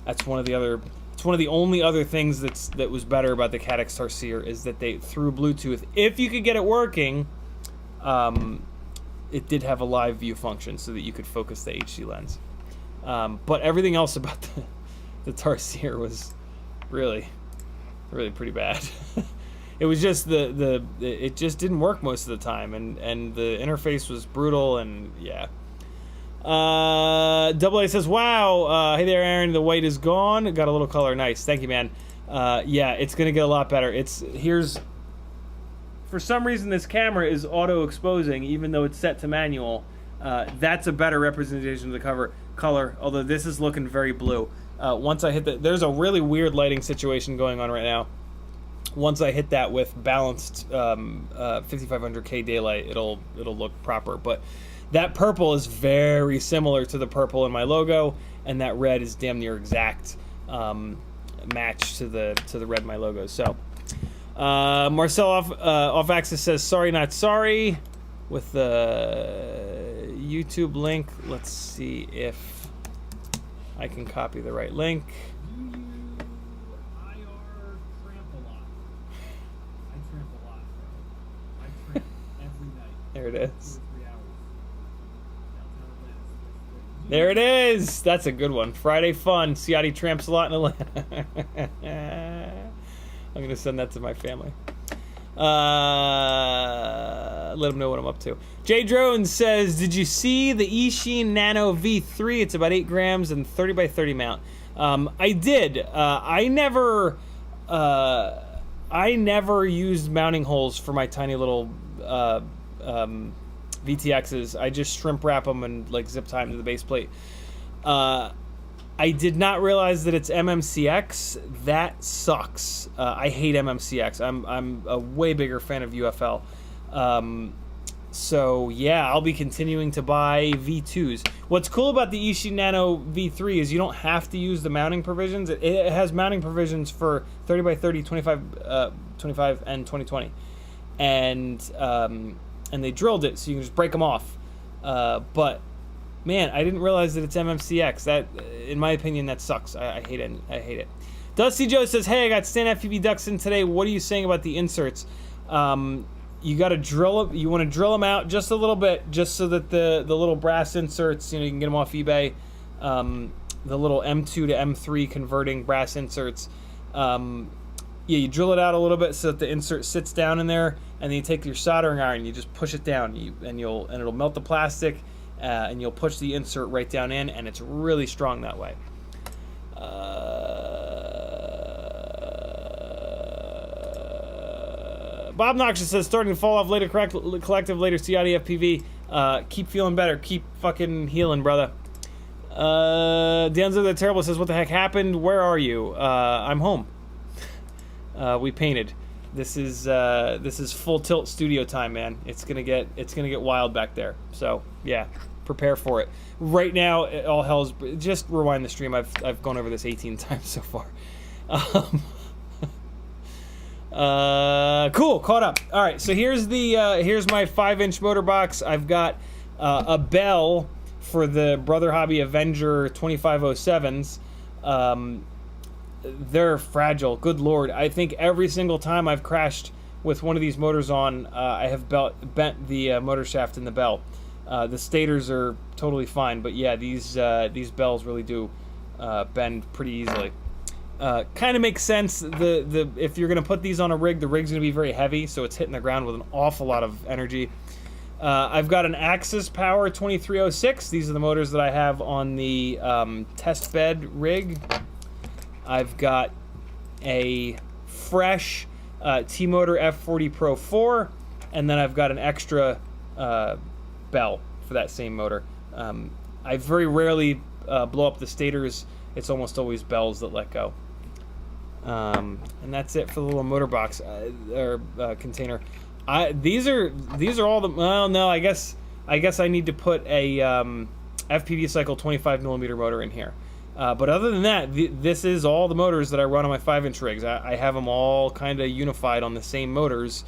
That's one of the other. It's one of the only other things that was better about the Caddx Tarsier, is that they, through Bluetooth, if you could get it working, it did have a live view function so that you could focus the HD lens. But everything else about the Tarsier was really pretty bad. It was just it just didn't work most of the time, and the interface was brutal, and yeah. Double A says, wow, hey there Aaron, the white is gone, got a little color, nice, thank you man. Yeah, it's gonna get a lot better. For some reason this camera is auto exposing even though it's set to manual. That's a better representation of the color, although this is looking very blue. Once I hit there's a really weird lighting situation going on right now. Once I hit that with balanced 5500K daylight, it'll look proper. But that purple is very similar to the purple in my logo, and that red is damn near exact match to the red in my logo. So Marcel off axis says sorry not sorry with the YouTube link. Let's see if I can copy the right link. There it is. There it is. That's a good one. Friday fun. Ciotti tramps a lot in Atlanta. I'm gonna send that to my family. Let them know what I'm up to. Jay Drone says, did you see the Eachine Nano V3? It's about 8 grams and 30x30 mount. I did. I never used mounting holes for my tiny little VTXs. I just shrimp wrap them and like zip tie them to the base plate. I did not realize that it's MMCX. That sucks. I hate MMCX. I'm a way bigger fan of UFL. So yeah, I'll be continuing to buy V2s. What's cool about the Eachine Nano V3 is you don't have to use the mounting provisions. It has mounting provisions for 30x30, 25, and 2020. And they drilled it so you can just break them off. But man, I didn't realize that it's MMCX. That, in my opinion, that sucks. I hate it. I hate it. Dusty Joe says, hey, I got stand FPV ducts in today. What are you saying about the inserts? You got to drill them. You want to drill them out just a little bit, just so that the little brass inserts, you can get them off eBay. The little M2 to M3 converting brass inserts. Yeah, you drill it out a little bit so that the insert sits down in there, and then you take your soldering iron, you just push it down, and it'll melt the plastic, and you'll push the insert right down in, and it's really strong that way. Bob Noxious says, starting to fall off later, collective later, CiottiFPV. Keep feeling better. Keep fucking healing, brother. Danzo the Terrible says, what the heck happened? Where are you? I'm home. We painted. This is full tilt studio time, man. It's gonna get wild back there. So yeah, prepare for it. Right now, all hell's. Just rewind the stream. I've gone over this 18 times so far. Cool, caught up. All right, so here's my 5-inch motor box. I've got a bell for the Brother Hobby Avenger 2507s. they're fragile. Good Lord. I think every single time I've crashed with one of these motors on, I have bent the motor shaft in the bell. The stators are totally fine, but yeah, these bells really do bend pretty easily. Kind of makes sense. If you're going to put these on a rig, the rig's going to be very heavy, so it's hitting the ground with an awful lot of energy. I've got an Axis Power 2306. These are the motors that I have on the test bed rig. I've got a fresh T-Motor F40 Pro 4, and then I've got an extra bell for that same motor. I very rarely blow up the stators. It's almost always bells that let go. And that's it for the little motor box or container. These are all the. Well, no, I guess I need to put a FPV cycle 25mm motor in here. But other than that, this is all the motors that I run on my 5-inch rigs. I have them all kind of unified on the same motors,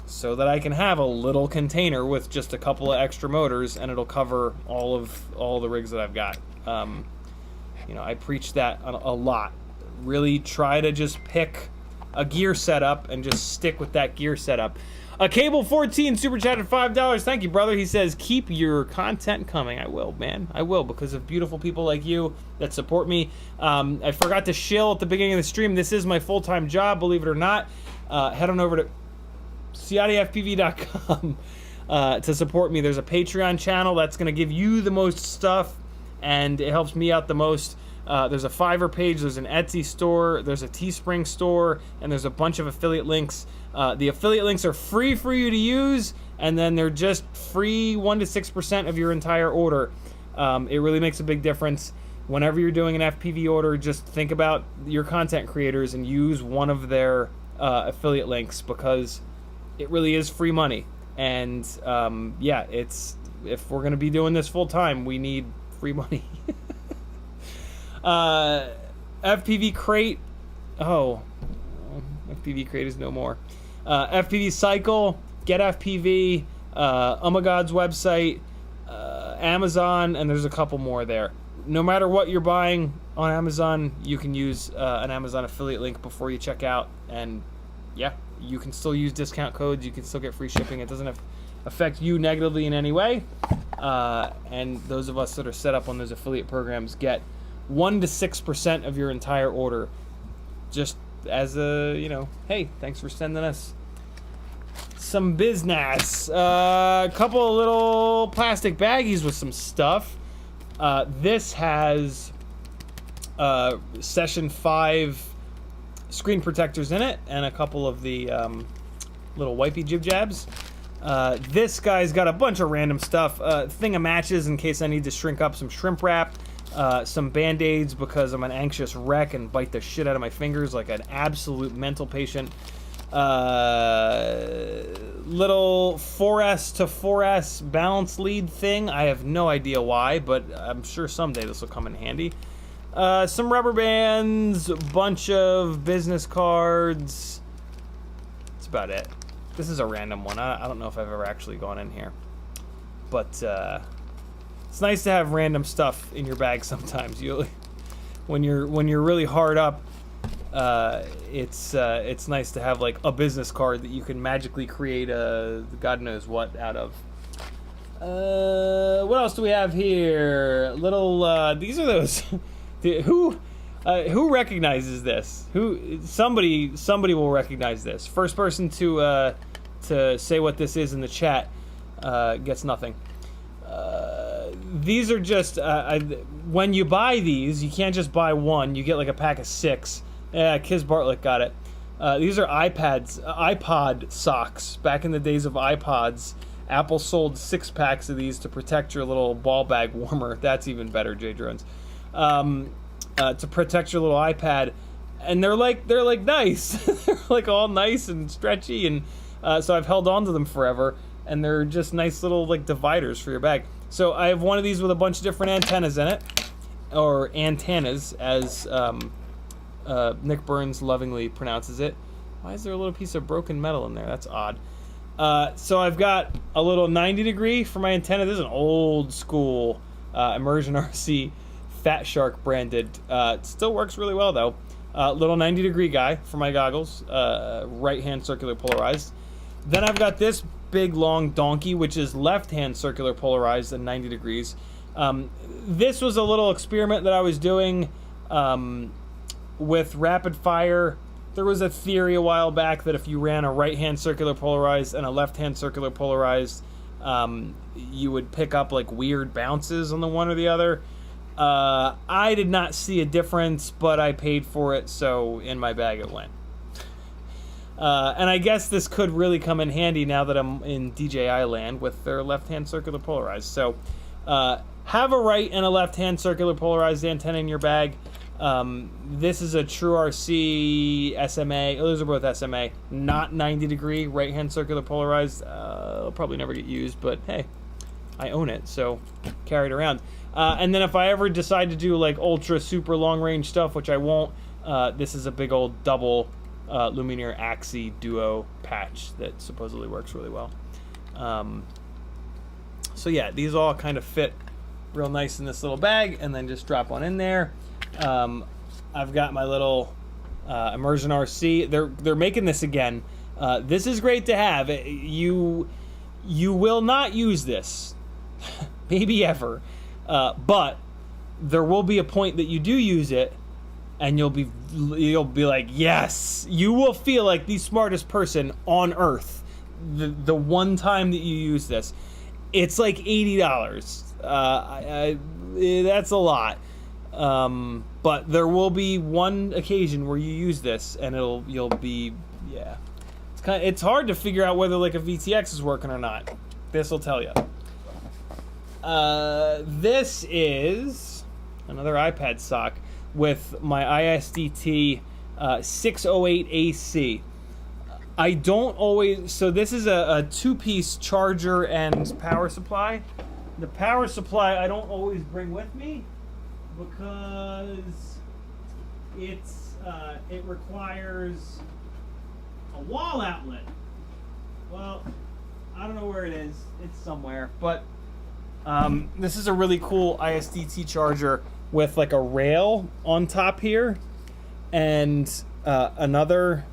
so that I can have a little container with just a couple of extra motors, and it'll cover all the rigs that I've got. You know, I preach that a lot. Really try to just pick a gear setup and just stick with that gear setup. Cable 14 super chatted $5. Thank you, brother. He says, keep your content coming. I will, man. I will, because of beautiful people like you that support me. I forgot to shill at the beginning of the stream. This is my full-time job, believe it or not. Head on over to CiottiFPV.com to support me. There's a Patreon channel that's going to give you the most stuff, and it helps me out the most. There's a Fiverr page, there's an Etsy store, there's a Teespring store, and there's a bunch of affiliate links. The affiliate links are free for you to use, and then they're just free 1 to 6% of your entire order. It really makes a big difference. Whenever you're doing an FPV order, just think about your content creators and use one of their affiliate links, because it really is free money. And yeah, if we're going to be doing this full time, we need free money. FPV Crate. Oh, FPV Crate is no more. FPV Cycle, Get FPV, Umagod's website, Amazon, and there's a couple more there. No matter what you're buying on Amazon, you can use an Amazon affiliate link before you check out, and yeah, you can still use discount codes. You can still get free shipping. It doesn't affect you negatively in any way. And those of us that are set up on those affiliate programs get 1 to 6% of your entire order, just as a, you know, hey, thanks for sending us some business. A couple of little plastic baggies with some stuff. This has Session 5 screen protectors in it, and a couple of the little wipey jib jabs. This guy's got a bunch of random stuff. Thing of matches in case I need to shrink up some shrimp wrap. Some band-aids because I'm an anxious wreck and bite the shit out of my fingers like an absolute mental patient. Little 4S to 4S balance lead thing. I have no idea why, but I'm sure someday this will come in handy. Some rubber bands, a bunch of business cards. That's about it. This is a random one. I don't know if I've ever actually gone in here, but it's nice to have random stuff in your bag sometimes. When you're really hard up, it's nice to have like a business card that you can magically create a God knows what out of. What else do we have here? Little these are those. Who recognizes this? Somebody will recognize this. First person to say what this is in the chat gets nothing. These are just when you buy these, you can't just buy one. You get like a pack of 6. Yeah, Kiz Bartlett got it. These are iPod socks. Back in the days of iPods, Apple sold 6 packs of these to protect your little ball bag warmer. That's even better, J Drones. To protect your little iPad, and they're like nice. They're like all nice and stretchy, and so I've held on to them forever. And they're just nice little like dividers for your bag. So I have one of these with a bunch of different antennas in it, or antennas, as Nick Burns lovingly pronounces it. Why is there a little piece of broken metal in there? That's odd. So I've got a little 90 degree for my antenna. This is an old school Immersion RC Fat Shark branded. It still works really well though. Little 90-degree guy for my goggles, right-hand circular polarized. Then I've got this big long donkey, which is left-hand circular polarized and 90 degrees. This was a little experiment that I was doing with rapid fire. There was a theory a while back that if you ran a right-hand circular polarized and a left-hand circular polarized, you would pick up like weird bounces on the one or the other. I did not see a difference, but I paid for it, so in my bag it went. And I guess this could really come in handy now that I'm in DJI land with their left-hand circular polarized. So have a right and a left-hand circular polarized antenna in your bag. This is a True RC SMA. Oh, those are both SMA. Not 90-degree right-hand circular polarized. It'll probably never get used, but hey, I own it, so carry it around. And then if I ever decide to do like ultra super long range stuff, which I won't, this is a big old double Lumineer Axi Duo patch that supposedly works really well. So yeah, these all kind of fit real nice in this little bag, and then just drop one in there. I've got my little Immersion RC. They're making this again. This is great to have. You will not use this, maybe ever, but there will be a point that you do use it, and you'll be like, yes, you will feel like the smartest person on earth the one time that you use this. It's like $80. That's a lot. But there will be one occasion where you use this, and you'll be, yeah. It's hard to figure out whether like a VTX is working or not. This will tell you. This is another iPad sock with my ISDT 608 AC. I don't always, so this is a two-piece charger and power supply. The power supply I don't always bring with me because it requires a wall outlet. Well, I don't know where it is. It's somewhere, but this is a really cool ISDT charger with like a rail on top here, and another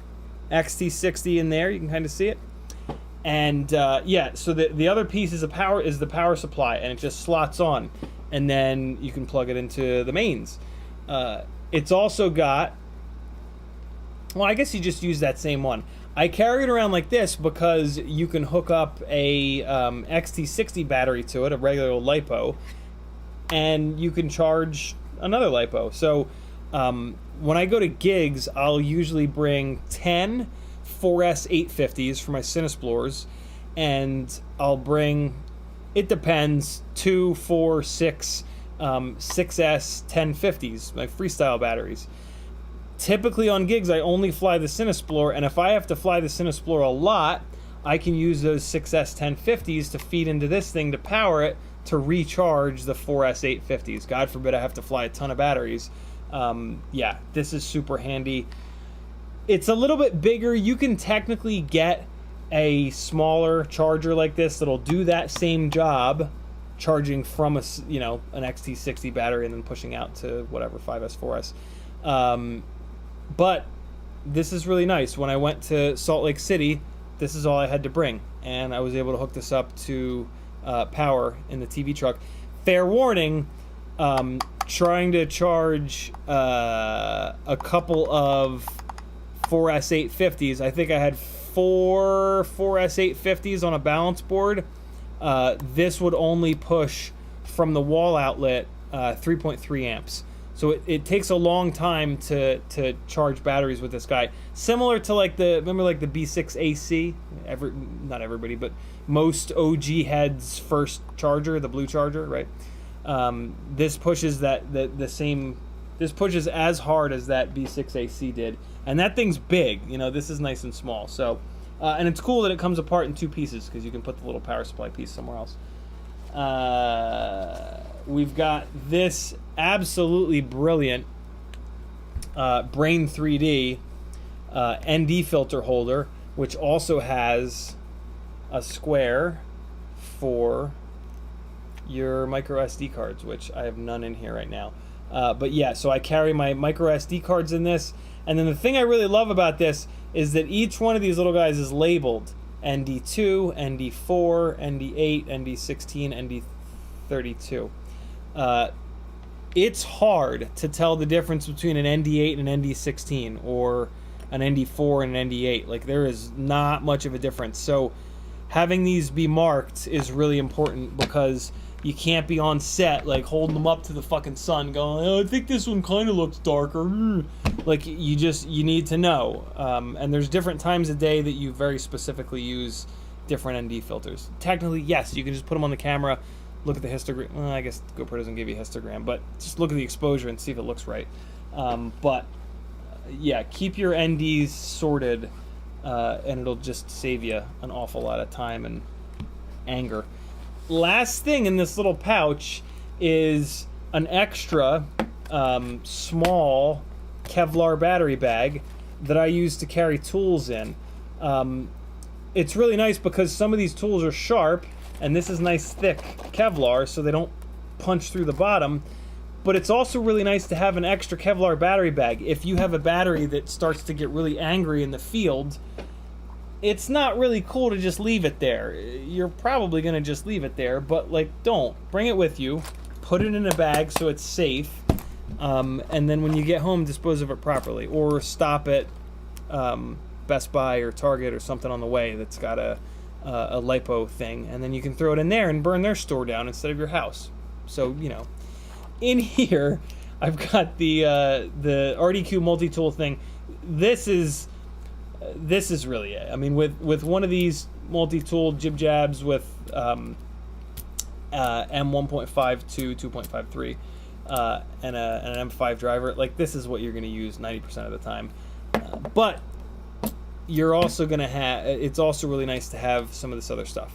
XT60 in there. You can kind of see it. And yeah, so the other piece is the power supply, and it just slots on, and then you can plug it into the mains. It's also got, well, I guess you just use that same one. I carry it around like this because you can hook up a XT60 battery to it, a regular LiPo, and you can charge another LiPo. So when I go to gigs, I'll usually bring 10 4S 850s for my Cinesplores, and I'll bring, it depends, 2, 4, 6, 6S 1050s, my freestyle batteries. Typically on gigs, I only fly the Cinesplore, and if I have to fly the Cinesplore a lot, I can use those 6S 1050s to feed into this thing to power it to recharge the 4S 850s. God forbid I have to fly a ton of batteries. Yeah, this is super handy. It's a little bit bigger. You can technically get a smaller charger like this that'll do that same job, charging from an XT60 battery and then pushing out to whatever 5S, 4S. But this is really nice. When I went to Salt Lake City, this is all I had to bring, and I was able to hook this up to power in the TV truck. Fair warning, trying to charge a couple of 4S 850s. I think I had 4 4S 850s on a balance board. This would only push from the wall outlet 3.3 amps. So it takes a long time to charge batteries with this guy. Similar to like remember like the B6 AC? Not everybody, but most OG heads' first charger, the blue charger, right? This pushes the same. This pushes as hard as that B6 AC did, and that thing's big. This is nice and small. So, and it's cool that it comes apart in two pieces because you can put the little power supply piece somewhere else. We've got this absolutely brilliant Brain 3D ND filter holder, which also has a square for your micro SD cards, which I have none in here right now. But yeah, so I carry my micro SD cards in this. And then the thing I really love about this is that each one of these little guys is labeled ND2, ND4, ND8, ND16, ND32. It's hard to tell the difference between an ND8 and an ND16, or an ND4 and an ND8. Like, there is not much of a difference. So having these be marked is really important, because you can't be on set like holding them up to the fucking sun going, oh, I think this one kind of looks darker. Like, you need to know. And there's different times of day that you very specifically use different ND filters. Technically, yes, you can just put them on the camera, look at the histogram. Well, I guess GoPro doesn't give you a histogram, but just look at the exposure and see if it looks right. But yeah, keep your NDs sorted, and it'll just save you an awful lot of time and anger. Last thing in this little pouch is an extra small Kevlar battery bag that I use to carry tools in. It's really nice because some of these tools are sharp, and this is nice thick Kevlar, so they don't punch through the bottom. But it's also really nice to have an extra Kevlar battery bag. If you have a battery that starts to get really angry in the field, it's not really cool to just leave it there. You're probably going to just leave it there, but like, don't. Bring it with you. Put it in a bag so it's safe. And then when you get home, dispose of it properly. Or stop at Best Buy or Target or something on the way that's got a LiPo thing. And then you can throw it in there and burn their store down instead of your house. So, you know. In here, I've got the RDQ multi-tool thing. This is really it. I mean, with one of these multi-tool jib jabs with M1.5 to 2.53 and an M5 driver, like, this is what you're going to use 90% of the time. But you're also going to have. It's also really nice to have some of this other stuff.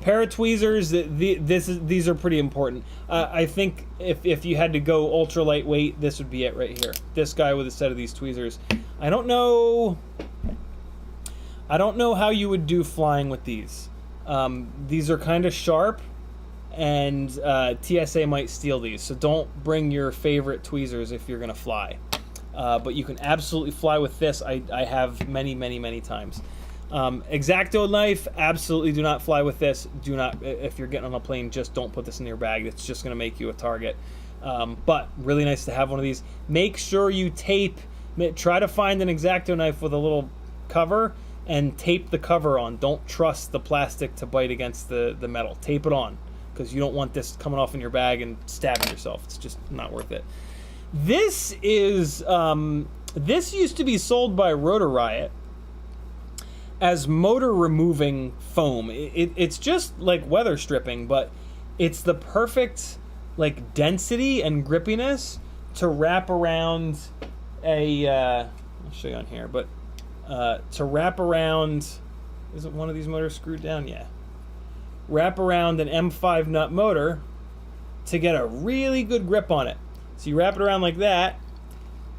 Pair of tweezers. These are pretty important. I think if you had to go ultra lightweight, this would be it right here. This guy with a set of these tweezers. I don't know how you would do flying with these. These are kind of sharp, and TSA might steal these. So don't bring your favorite tweezers if you're gonna fly. But you can absolutely fly with this. I have many times. X-Acto knife, absolutely do not fly with this. Do not, if you're getting on a plane, just don't put this in your bag. It's just going to make you a target. But really nice to have one of these. Make sure you try to find an X-Acto knife with a little cover and tape the cover on. Don't trust the plastic to bite against the metal. Tape it on, because you don't want this coming off in your bag and stabbing yourself. It's just not worth it. This is, this used to be sold by Rotor Riot as motor removing foam. It's just like weather stripping, but it's the perfect like density and grippiness to wrap around a I'll show you on here, but to wrap around, is it one of these motors screwed down? Yeah. Wrap around an M5 nut motor to get a really good grip on it. So you wrap it around like that,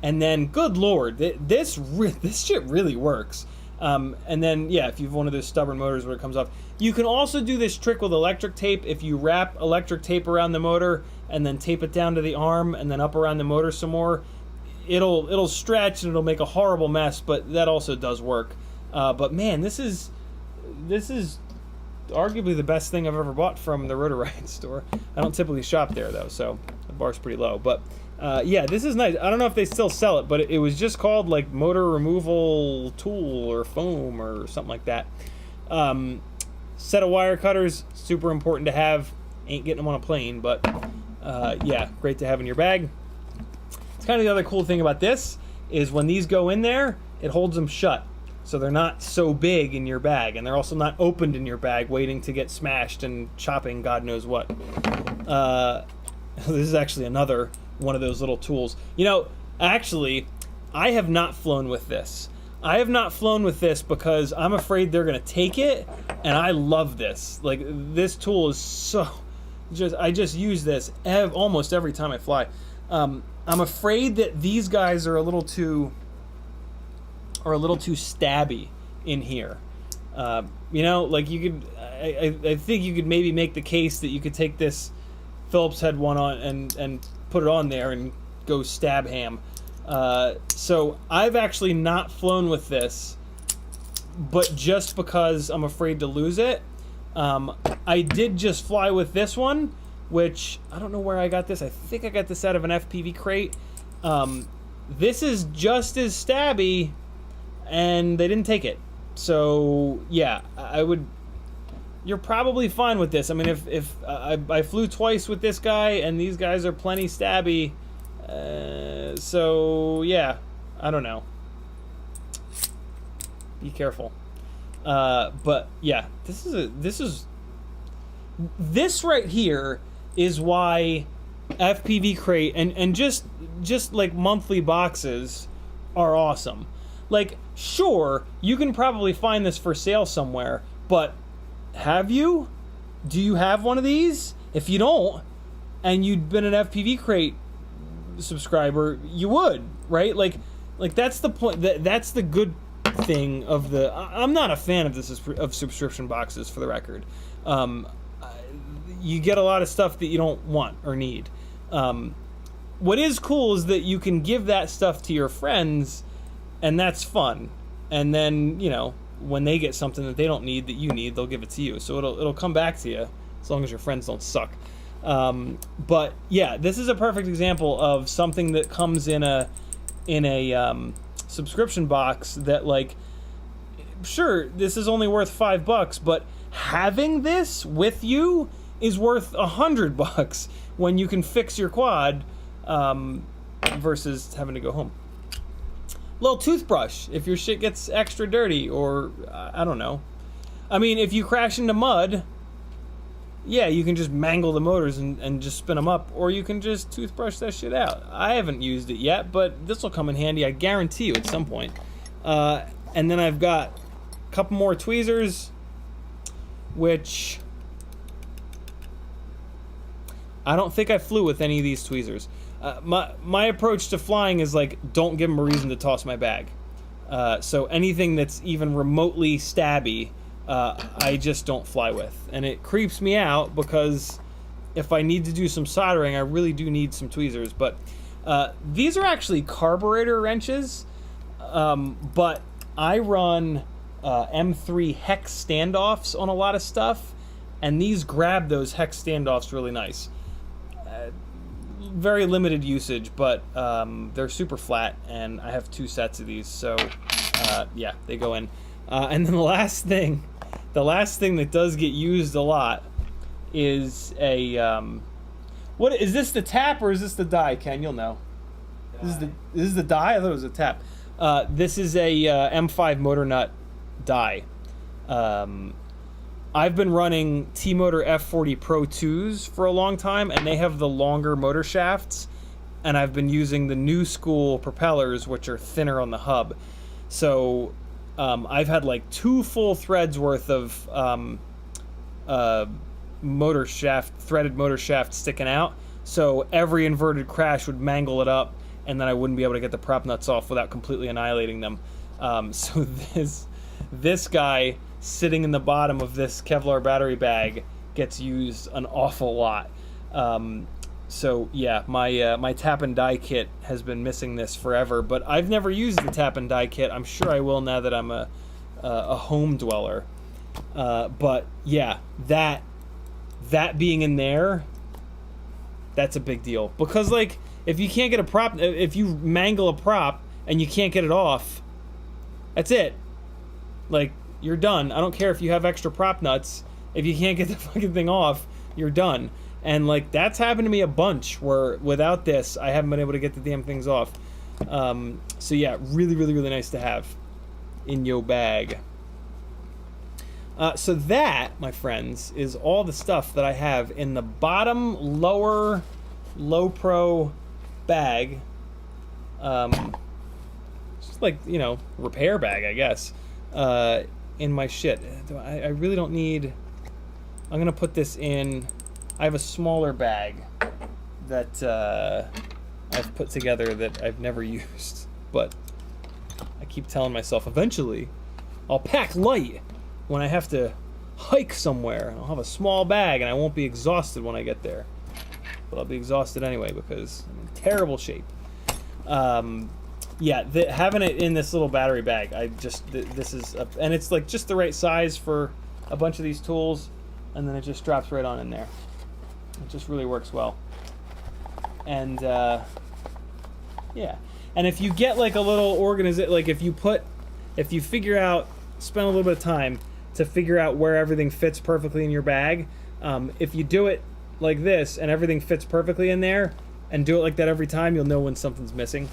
and then, good lord, this shit really works. And then, yeah, if you have one of those stubborn motors where it comes off, you can also do this trick with electric tape. If you wrap electric tape around the motor and then tape it down to the arm and then up around the motor some more, it'll stretch and it'll make a horrible mess, but that also does work. But man, this is arguably the best thing I've ever bought from the Rotor Riot store. I don't typically shop there though, so the bar's pretty low. But yeah, this is nice. I don't know if they still sell it, but it was just called like motor removal tool or foam or something like that. Set of wire cutters, super important to have. Ain't getting them on a plane, but yeah, great to have in your bag. It's kind of the other cool thing about this is when these go in there, it holds them shut. So they're not so big in your bag, and they're also not opened in your bag waiting to get smashed and chopping God knows what. This is actually another one of those little tools. You know, actually, I have not flown with this. I have not flown with this because I'm afraid they're going to take it, and I love this. Like, this tool is so... I just use this almost every time I fly. I'm afraid that these guys are a little too stabby in here. You know, like you could... I think you could maybe make the case that you could take this Phillips head one on and put it on there and go stab ham. So I've actually not flown with this, but just because I'm afraid to lose it. I did just fly with this one, which I don't know where I got this. I think I got this out of an FPV crate. This is just as stabby, and they didn't take it. So yeah, you're probably fine with this. I mean, if I flew twice with this guy, and these guys are plenty stabby. So yeah, I don't know. Be careful. But yeah, this right here is why FPV crate and just like monthly boxes are awesome. Like, sure, you can probably find this for sale somewhere, but have you? Do you have one of these? If you don't, and you'd been an FPV crate subscriber, you would, right? Like that's the point. That's the good thing of the. I'm not a fan of this of subscription boxes, for the record. You get a lot of stuff that you don't want or need. What is cool is that you can give that stuff to your friends, and that's fun. And then, you know, when they get something that they don't need that you need, they'll give it to you. So it'll come back to you as long as your friends don't suck. But yeah, this is a perfect example of something that comes in a subscription box that, like, sure, this is only worth $5, but having this with you is worth $100 when you can fix your quad, versus having to go home. Little toothbrush if your shit gets extra dirty, or I don't know. I mean, if you crash into mud, yeah, you can just mangle the motors and just spin them up, or you can just toothbrush that shit out. I haven't used it yet, but this will come in handy, I guarantee you, at some point. And then I've got a couple more tweezers, which I don't think I flew with any of these tweezers. My approach to flying is, like, don't give them a reason to toss my bag. So anything that's even remotely stabby, I just don't fly with. And it creeps me out because if I need to do some soldering, I really do need some tweezers. But these are actually carburetor wrenches, but I run M3 hex standoffs on a lot of stuff, and these grab those hex standoffs really nice. Very limited usage, but they're super flat, and I have 2 sets of these, so yeah, they go in. And then the last thing that does get used a lot is a what is this, the tap or is this the die, Ken? You'll know. This is the die. I thought it was a tap. This is a M5 motor nut die. I've been running T-Motor F40 Pro 2s for a long time, and they have the longer motor shafts, and I've been using the new school propellers, which are thinner on the hub. So I've had like 2 full threads worth of motor shaft, threaded motor shaft sticking out, so every inverted crash would mangle it up, and then I wouldn't be able to get the prop nuts off without completely annihilating them. So this guy sitting in the bottom of this Kevlar battery bag gets used an awful lot. So yeah, my tap and die kit has been missing this forever, but I've never used the tap and die kit. I'm sure I will now that I'm a home dweller. But yeah, that being in there, that's a big deal, because, like, if you can't get a prop, if you mangle a prop and you can't get it off, that's it. Like, you're done. I don't care if you have extra prop nuts. If you can't get the fucking thing off, you're done. And, like, that's happened to me a bunch, where without this, I haven't been able to get the damn things off. So yeah, really, really, really nice to have in your bag. So that, my friends, is all the stuff that I have in the bottom lower low pro bag. Just like, you know, repair bag, I guess. In my shit. I really don't need. I'm gonna put this in. I have a smaller bag that I've put together that I've never used, but I keep telling myself eventually I'll pack light when I have to hike somewhere. I'll have a small bag and I won't be exhausted when I get there. but I'll be exhausted anyway because I'm in terrible shape. Yeah, having it in this little battery bag, this is, and it's like just the right size for a bunch of these tools, and then it just drops right on in there. It just really works well. And yeah, and if you get like a little organizer, like if you figure out, spend a little bit of time to figure out where everything fits perfectly in your bag, if you do it like this and everything fits perfectly in there, and do it like that every time, you'll know when something's missing.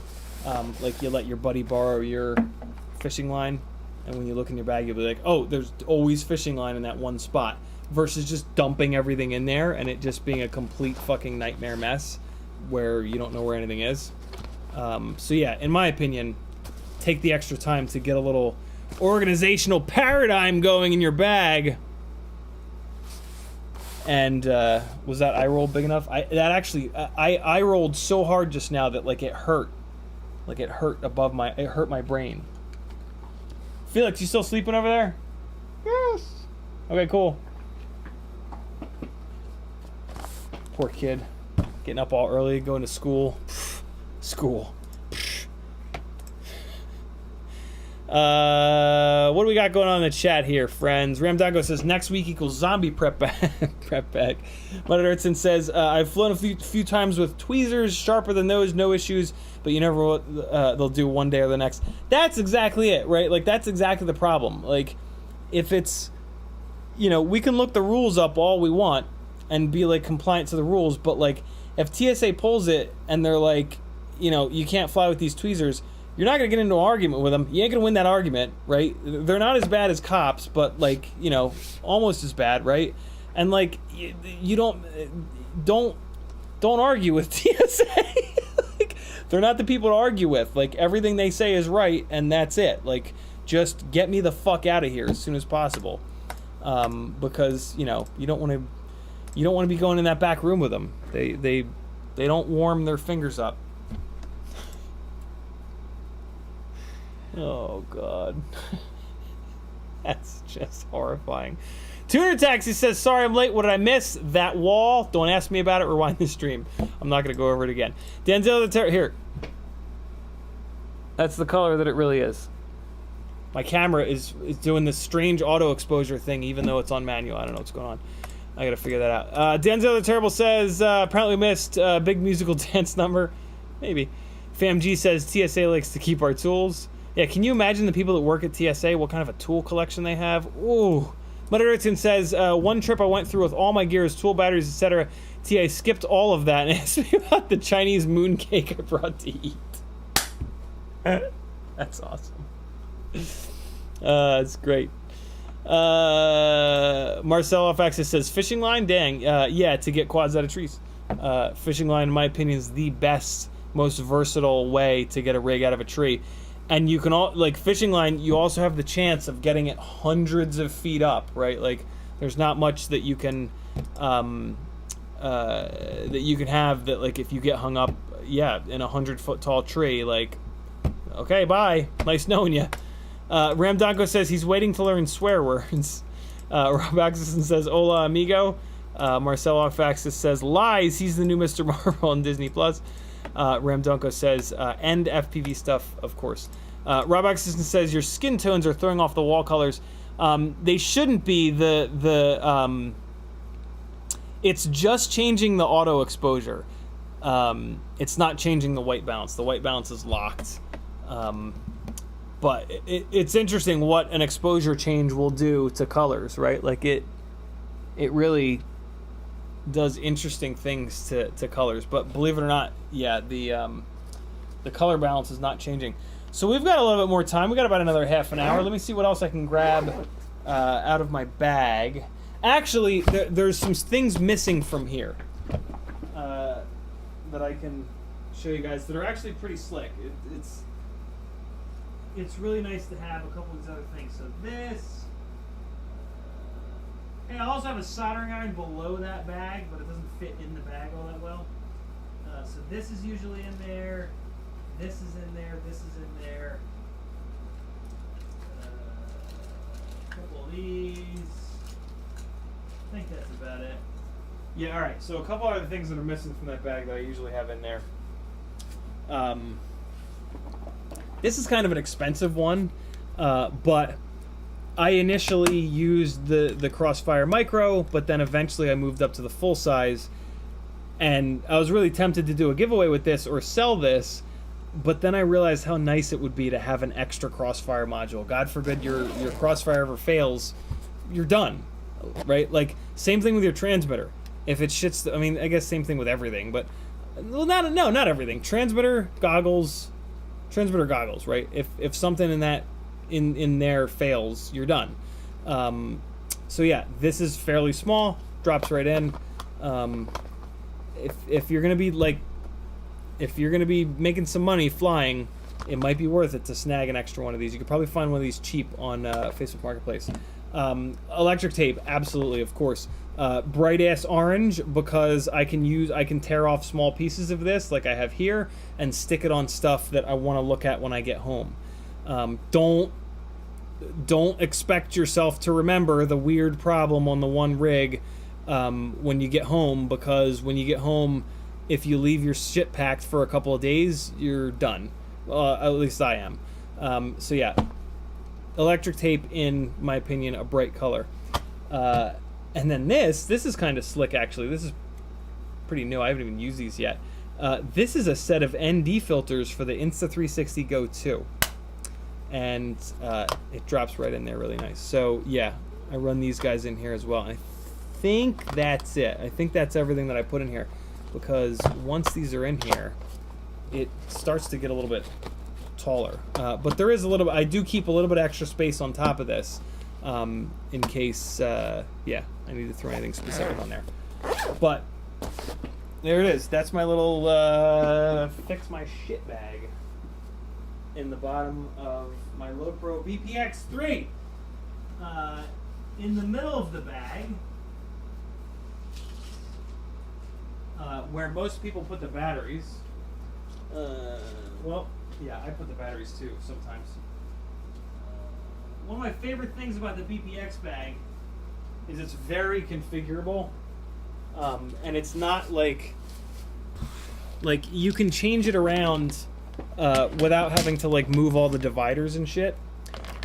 Like you let your buddy borrow your fishing line, and when you look in your bag, you'll be like, oh, there's always fishing line in that one spot, versus just dumping everything in there and it just being a complete fucking nightmare mess where you don't know where anything is. So yeah, in my opinion, take the extra time to get a little organizational paradigm going in your bag. And was that eye roll big enough? I rolled so hard just now that like it hurt. Like it hurt my brain. Felix, you still sleeping over there? Yes. Okay, cool. Poor kid. Getting up all early, going to school. School. What do we got going on in the chat here, friends? Ramdago says next week equals zombie prep bag. Mother Earthson says I've flown a few times with tweezers, sharper than those, no issues, but you never they'll do one day or the next. That's exactly it, right? Like that's exactly the problem. Like if it's, you know, we can look the rules up all we want and be like compliant to the rules, but like if TSA pulls it and they're like, you know, you can't fly with these tweezers, you're not going to get into an argument with them. You ain't going to win that argument, right? They're not as bad as cops, but, like, you know, almost as bad, right? And, like, you don't argue with TSA. Like, they're not the people to argue with. Like, everything they say is right, and that's it. Like, just get me the fuck out of here as soon as possible. Because, you know, you don't want to be going in that back room with them. They don't warm their fingers up. Oh, God. That's just horrifying. Tuner Taxi says, sorry I'm late. What did I miss? That wall? Don't ask me about it. Rewind the stream. I'm not going to go over it again. Denzel the here. That's the color that it really is. My camera is doing this strange auto exposure thing, even though it's on manual. I don't know what's going on. I got to figure that out. Denzel the Terrible says, apparently missed big musical dance number. Maybe. FamG says, TSA likes to keep our tools. Yeah, can you imagine the people that work at TSA, what kind of a tool collection they have? Ooh. Mutterton says, one trip I went through with all my gears, tool batteries, etc. TA skipped all of that and asked me about the Chinese mooncake I brought to eat. That's awesome. It's great. Marcelo Faxis says, fishing line? Dang. Yeah, to get quads out of trees. Fishing line, in my opinion, is the best, most versatile way to get a rig out of a tree. And you can all, like fishing line, you also have the chance of getting it hundreds of feet up, right? Like there's not much that you can have that, like if you get hung up, yeah, in a 100-foot tall tree, like, okay, bye, nice knowing you. Ramdanko says he's waiting to learn swear words. Rob Axelson says hola amigo. Marcelo Faxis says lies, he's the new Mr. Marvel on Disney Plus. Ramdonko says, and FPV stuff, of course. Rob Axelson says, your skin tones are throwing off the wall colors. They shouldn't be. It's just changing the auto exposure. It's not changing the white balance. The white balance is locked. But it's interesting what an exposure change will do to colors, right? Like it really does interesting things to colors, but believe it or not, yeah, the color balance is not changing. So we've got a little bit more time. We got about another half an hour. Let me see what else I can grab out of my bag. Actually, there's some things missing from here that I can show you guys that are actually pretty slick. It's really nice to have a couple of these other things. So this. Hey, I also have a soldering iron below that bag, but it doesn't fit in the bag all that well. So this is usually in there. This is in there. This is in there. A couple of these. I think that's about it. Yeah, all right. So a couple other things that are missing from that bag that I usually have in there. This is kind of an expensive one, but I initially used the Crossfire Micro, but then eventually I moved up to the full size, and I was really tempted to do a giveaway with this or sell this, but then I realized how nice it would be to have an extra Crossfire module. God forbid your Crossfire ever fails, you're done, right? Like, same thing with your transmitter. If it shits, I mean, I guess same thing with everything, but, well, not everything. Transmitter goggles, right? If something in there fails, you're done. So yeah, this is fairly small, drops right in. If you're gonna be making some money flying, it might be worth it to snag an extra one of these. You could probably find one of these cheap on Facebook Marketplace. Electric tape, absolutely, of course. Bright ass orange, because I can tear off small pieces of this like I have here and stick it on stuff that I want to look at when I get home. Don't expect yourself to remember the weird problem on the one rig when you get home, because when you get home, if you leave your shit packed for a couple of days, you're done. At least I am. So yeah, electric tape, in my opinion, a bright color. And then this is kind of slick, actually. This is pretty new. I haven't even used these yet. This is a set of ND filters for the Insta360 Go 2. And it drops right in there really nice. So yeah, I run these guys in here as well. I think that's it. I think that's everything that I put in here, because once these are in here, it starts to get a little bit taller. But there is a little bit, I do keep a little bit extra space on top of this, in case, yeah, I need to throw anything specific on there. But there it is. That's my little fix my shit bag in the bottom of my Lowepro BPX3. In the middle of the bag, where most people put the batteries, well, yeah, I put the batteries too sometimes. One of my favorite things about the BPX bag is it's very configurable, and it's not like you can change it around without having to like move all the dividers and shit.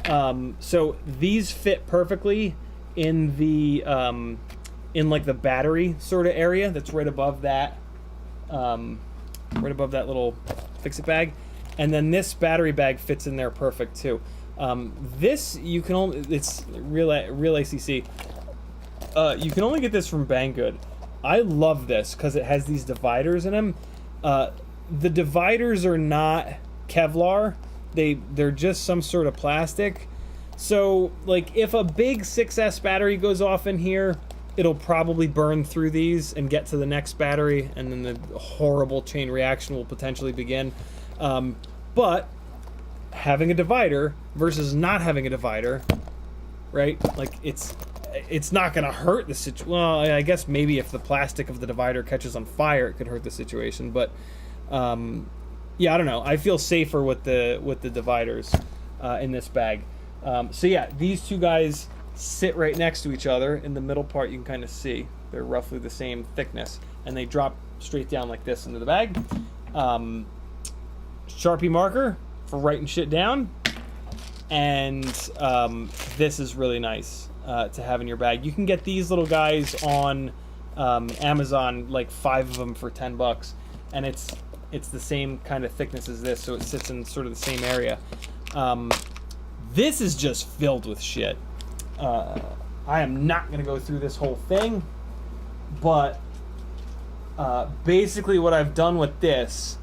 So these fit perfectly in the in like the battery sort of area that's right above that little fix-it bag, and then this battery bag fits in there perfect too. This you can only, it's real ACC. You can only get this from Banggood. I love this because it has these dividers in them. The dividers are not Kevlar. They're just some sort of plastic. So like if a big 6S battery goes off in here, it'll probably burn through these and get to the next battery, and then the horrible chain reaction will potentially begin. But having a divider versus not having a divider, right? Like it's not gonna hurt the situation. Well, I guess maybe if the plastic of the divider catches on fire, it could hurt the situation. But yeah, I don't know. I feel safer with the dividers in this bag. So yeah, these two guys sit right next to each other. In the middle part, you can kind of see they're roughly the same thickness, and they drop straight down like this into the bag. Sharpie marker for writing shit down, and this is really nice to have in your bag. You can get these little guys on Amazon, like 5 of them for $10, and it's the same kind of thickness as this, so it sits in sort of the same area. This is just filled with shit. I am not going to go through this whole thing, but basically what I've done with this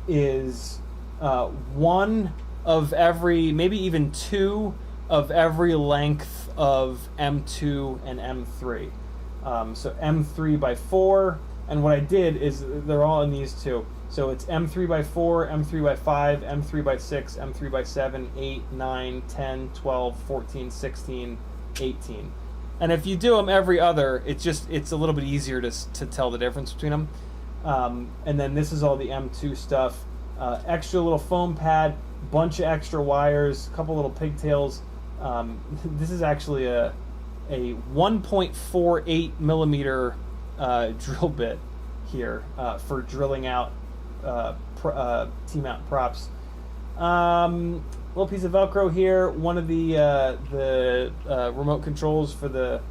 is one of every, maybe even 2 of every length of M2 and M3. So M3 by 4, and what I did is they're all in these two. So it's M3 by 4, M3 by 5, M3 by 6, M3 by 7, 8, 9, 10, 12, 14, 16, 18. And if you do them every other, it's a little bit easier to tell the difference between them. And then this is all the M2 stuff. Extra little foam pad, bunch of extra wires, couple little pigtails. This is actually a 1.48 millimeter drill bit here for drilling out T-mount props. Little piece of Velcro here. One of the remote controls for the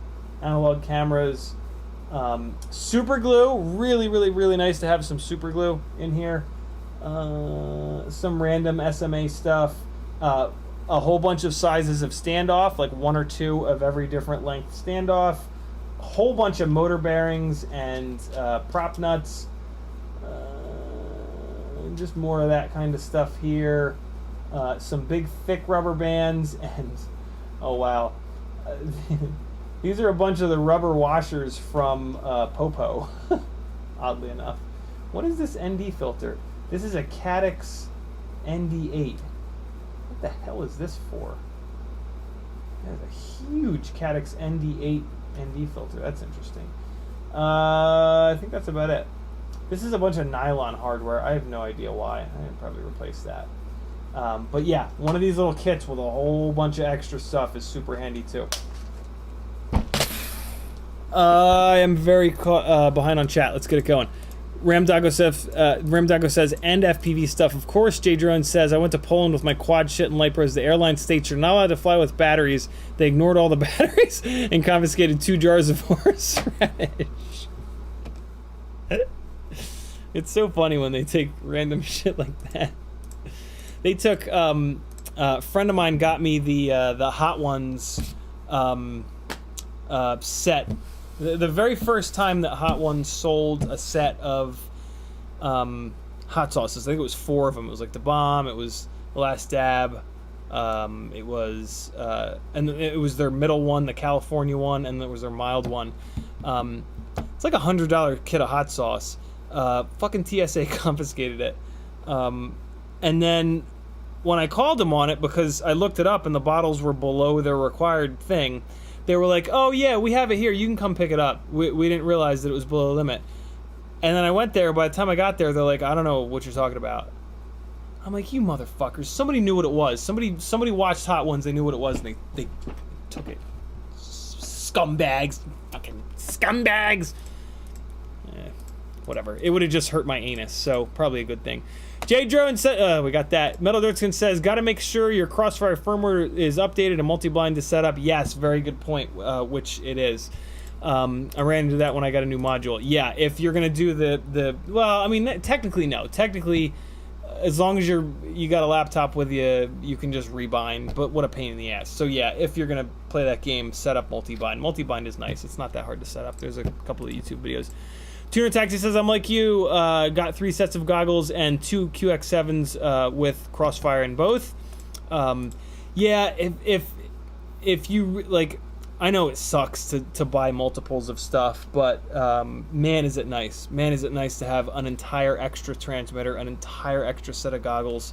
analog cameras. Super glue. Really nice to have some super glue in here. Some random SMA stuff. A whole bunch of sizes of standoff, like 1 or 2 of every different length standoff. A whole bunch of motor bearings and prop nuts. Just more of that kind of stuff here. Some big thick rubber bands and oh wow, these are a bunch of the rubber washers from Popo. Oddly enough, what is this ND filter? This is a Caddx ND8. What the hell is this for? There's a huge Caddx ND8 ND filter. That's interesting. I think that's about it. This is a bunch of nylon hardware. I have no idea why. I could probably replace that. But yeah, one of these little kits with a whole bunch of extra stuff is super handy too. I am very behind on chat. Let's get it going. Ramdago says, and FPV stuff. Of course, J Drone says, I went to Poland with my quad shit and light bros. The airline states you're not allowed to fly with batteries. They ignored all the batteries and confiscated 2 jars of horseradish. It's so funny when they take random shit like that. They took, a friend of mine got me the Hot Ones set. The very first time that Hot Ones sold a set of hot sauces, I think it was 4 of them. It was like the Bomb, it was the Last Dab, it was, and it was their middle one, the California one, and there was their mild one. It's like $100 kit of hot sauce. Fucking TSA confiscated it. And then when I called them on it, because I looked it up and the bottles were below their required thing, they were like, oh yeah, we have it here, you can come pick it up. We didn't realize that it was below the limit. And then I went there, by the time I got there, they're like, I don't know what you're talking about. I'm like, you motherfuckers, somebody knew what it was. Somebody watched Hot Ones, they knew what it was, and they took it. Scumbags. Fucking scumbags. Whatever. It would have just hurt my anus, so probably a good thing. J Drone said, we got that. Metal Dirtskin says, gotta make sure your Crossfire firmware is updated and multi-blind to set up. Yes, very good point, which it is. I ran into that when I got a new module. Yeah, if you're gonna do well, I mean, technically no. Technically, as long as you got a laptop with you, you can just rebind, but what a pain in the ass. So yeah, if you're gonna play that game, set up multi-bind. Multi-bind is nice. It's not that hard to set up. There's a couple of YouTube videos. Tuner Taxi says, I'm like you, got 3 sets of goggles and 2 QX7s with Crossfire in both. Yeah, if you, like, I know it sucks to buy multiples of stuff, but man is it nice. Man is it nice to have an entire extra transmitter, an entire extra set of goggles.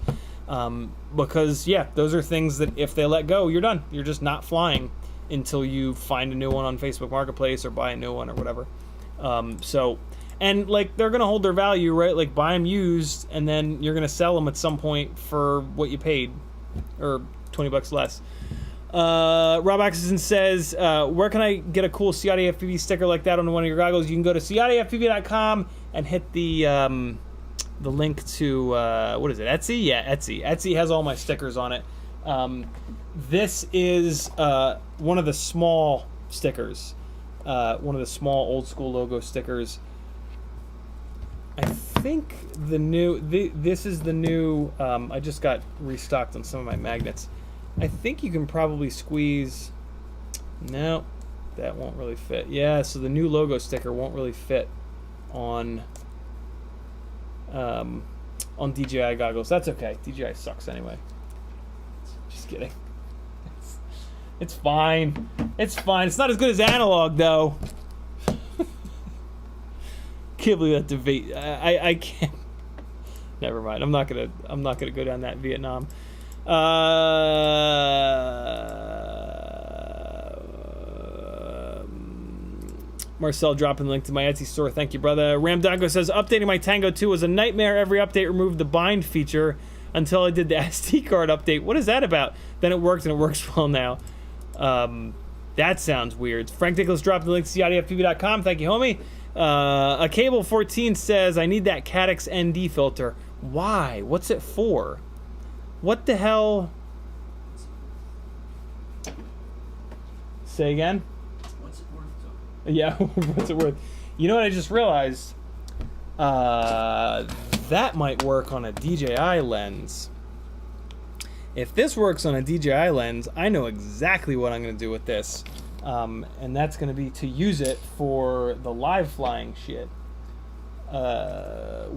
Because, yeah, those are things that if they let go, you're done. You're just not flying until you find a new one on Facebook Marketplace or buy a new one or whatever. And like they're gonna hold their value, right? Like buy them used, and then you're gonna sell them at some point for what you paid, or $20 less. Rob Axelson says, where can I get a cool CiottiFPV sticker like that on one of your goggles? You can go to CiottiFPV.com and hit the link to what is it? Etsy? Yeah, Etsy. Etsy has all my stickers on it. This is one of the small stickers. One of the small old school logo stickers. I think the new, this is the new, I just got restocked on some of my magnets. I think you can probably squeeze, no, that won't really fit. Yeah, so the new logo sticker won't really fit on DJI goggles. That's okay, DJI sucks anyway. Just kidding. It's fine. It's fine. It's not as good as analog, though. Can't believe that debate. I can't. Never mind. I'm not gonna go down that Vietnam. Marcel dropping the link to my Etsy store. Thank you, brother. Ramdago says, updating my Tango 2 was a nightmare. Every update removed the bind feature until I did the SD card update. What is that about? Then it worked, and it works well now. That sounds weird. Frank Nicholas dropped the link to CiottiFPV.com. Thank you, homie. A Cable 14 says, I need that Caddx ND filter. Why? What's it for? What the hell? Say again? What's it worth to? Yeah, what's it worth? You know what I just realized? That might work on a DJI lens. If this works on a DJI lens, I know exactly what I'm going to do with this. And that's going to be to use it for the live flying shit.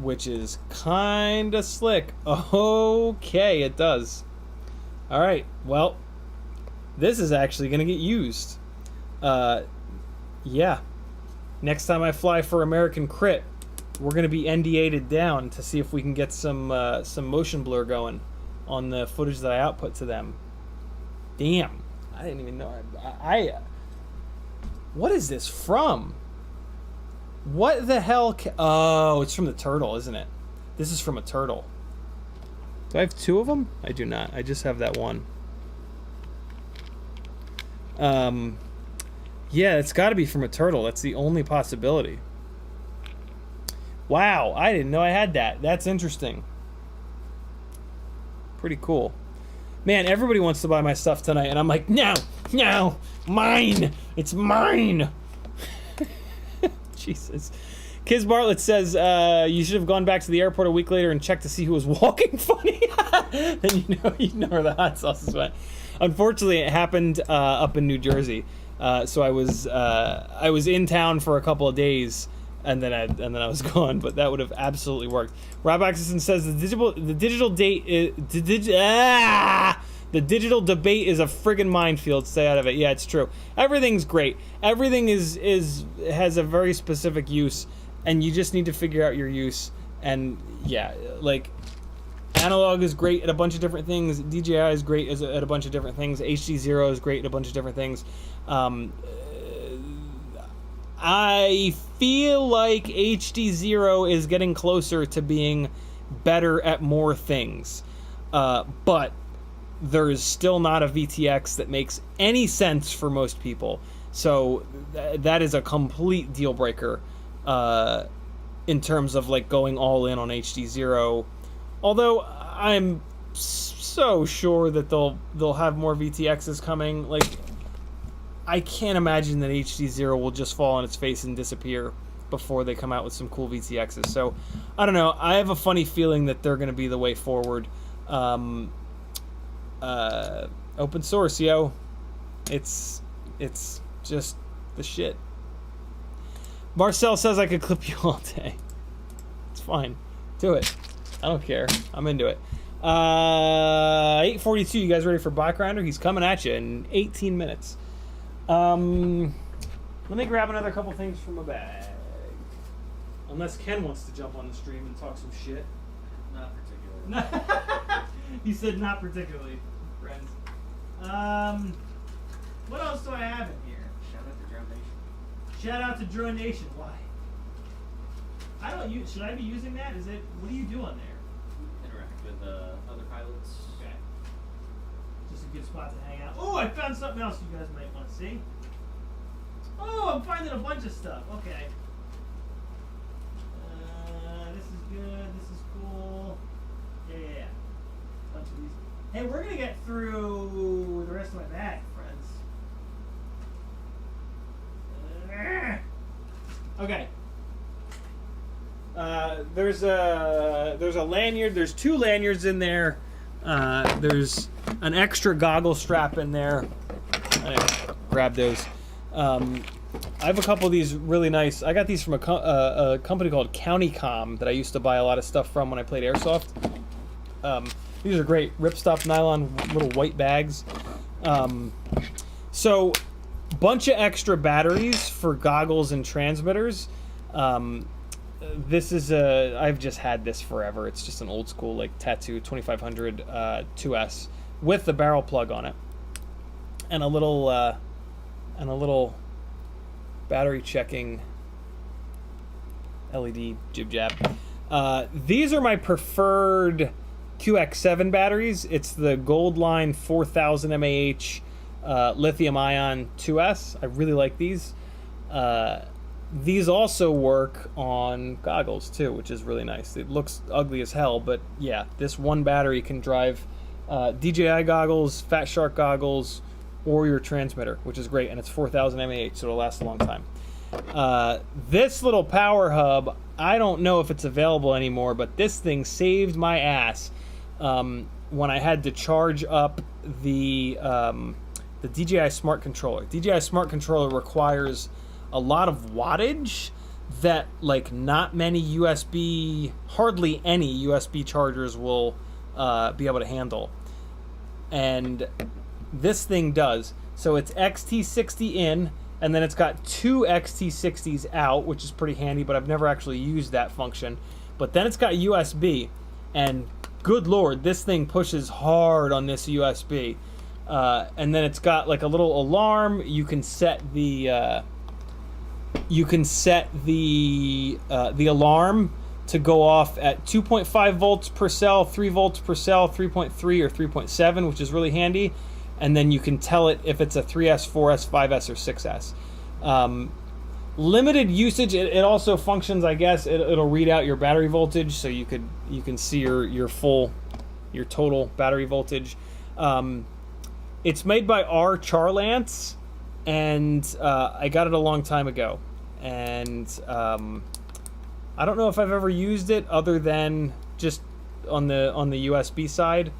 Which is kind of slick. Okay, it does. Alright, well, this is actually going to get used. Yeah. Next time I fly for American Crit, we're going to be NDA'd down to see if we can get some motion blur going on the footage that I output to them. Damn. I didn't even know. What is this from? What the hell? Oh, it's from the turtle, isn't it? This is from a turtle. Do I have two of them? I do not. I just have that one. Yeah, it's got to be from a turtle. That's the only possibility. Wow, I didn't know I had that. That's interesting. Pretty cool. Man, everybody wants to buy my stuff tonight, and I'm like, no, mine. It's mine. Jesus. Kiz Bartlett says, you should have gone back to the airport a week later and checked to see who was walking funny. Then you know where the hot sauces went. Unfortunately, it happened up in New Jersey. So I was in town for a couple of days, and then I was gone. But that would have absolutely worked. Rob Axelson says the digital debate is a friggin' minefield. Stay out of it. Yeah, it's true. Everything's great. Everything has a very specific use, and you just need to figure out your use. And yeah, like, analog is great at a bunch of different things. DJI is great at a bunch of different things. HD0 is great at a bunch of different things. I feel like HD0 is getting closer to being better at more things. But there's still not a VTX that makes any sense for most people. So that is a complete deal breaker in terms of like going all in on HD0. Although I'm so sure that they'll have more VTXs coming. Like, I can't imagine that HD0 will just fall on its face and disappear before they come out with some cool VTXs. So, I don't know. I have a funny feeling that they're going to be the way forward. Open source, yo. It's just the shit. Marcel says I could clip you all day. It's fine. Do it. I don't care. I'm into it. 8:42. You guys ready for Backgrounder? He's coming at you in 18 minutes. Let me grab another couple things from my bag. Unless Ken wants to jump on the stream and talk some shit. Not particularly. He said not particularly, friends. What else do I have in here? Shout out to Drone Nation. Shout out to Drone Nation. Why? I don't use. Should I be using that? Is it? What do you do on there? Interact with other pilots. Okay. Just a good spot to hang out. Oh, I found something else you guys might want to see. Oh, I'm finding a bunch of stuff. Okay. This is good. This is cool. Yeah. Bunch of these. Hey, we're gonna get through the rest of my bag, friends. Okay. There's a lanyard. There's two lanyards in there. There's an extra goggle strap in there. Grab those. I have a couple of these really nice. I got these from a company called CountyCom that I used to buy a lot of stuff from when I played airsoft. These are great ripstop nylon little white bags. So, bunch of extra batteries for goggles and transmitters. This is I've just had this forever. It's just an old school like Tattoo 2500 2S with the barrel plug on it, and a little battery checking LED jib jab. These are my preferred QX7 batteries. It's the Goldline 4000 mAh lithium ion 2S. I really like these. these also work on goggles too, which is really nice. It looks ugly as hell, but yeah, this one battery can drive DJI goggles, Fat Shark goggles, or your transmitter, which is great, and it's 4,000 mAh, so it'll last a long time. This little power hub, I don't know if it's available anymore, but this thing saved my ass when I had to charge up the DJI Smart Controller. DJI Smart Controller requires a lot of wattage that like not many USB, hardly any USB chargers will be able to handle. And this thing does. So it's XT60 in, and then it's got two XT60s out, which is pretty handy, but I've never actually used that function. But then it's got USB, and good lord, this thing pushes hard on this USB. And then it's got like a little alarm. You can set the alarm to go off at 2.5 volts per cell, 3 volts per cell, 3.3 or 3.7, which is really handy. And then you can tell it if it's a 3S, 4S, 5S, or 6S. Limited usage. It also functions, I guess. It'll read out your battery voltage, so you can see your total battery voltage. It's made by Rcharlance, and I got it a long time ago. And I don't know if I've ever used it other than just on the USB side.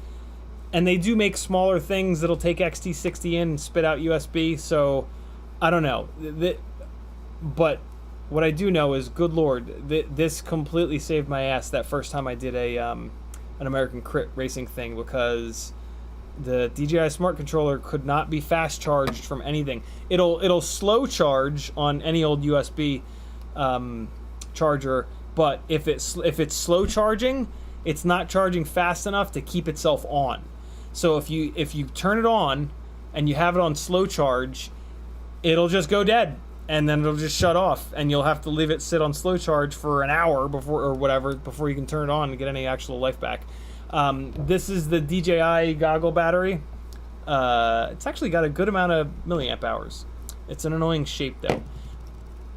And they do make smaller things that'll take XT60 in and spit out USB, so I don't know. But what I do know is, good lord, this completely saved my ass that first time I did an American Crit racing thing, because the DJI Smart Controller could not be fast charged from anything. It'll slow charge on any old USB charger, but if it's slow charging, it's not charging fast enough to keep itself on. So if you turn it on and you have it on slow charge, it'll just go dead, and then it'll just shut off, and you'll have to leave it sit on slow charge for an hour before you can turn it on and get any actual life back. This is the DJI goggle battery. It's actually got a good amount of milliamp hours. It's an annoying shape though.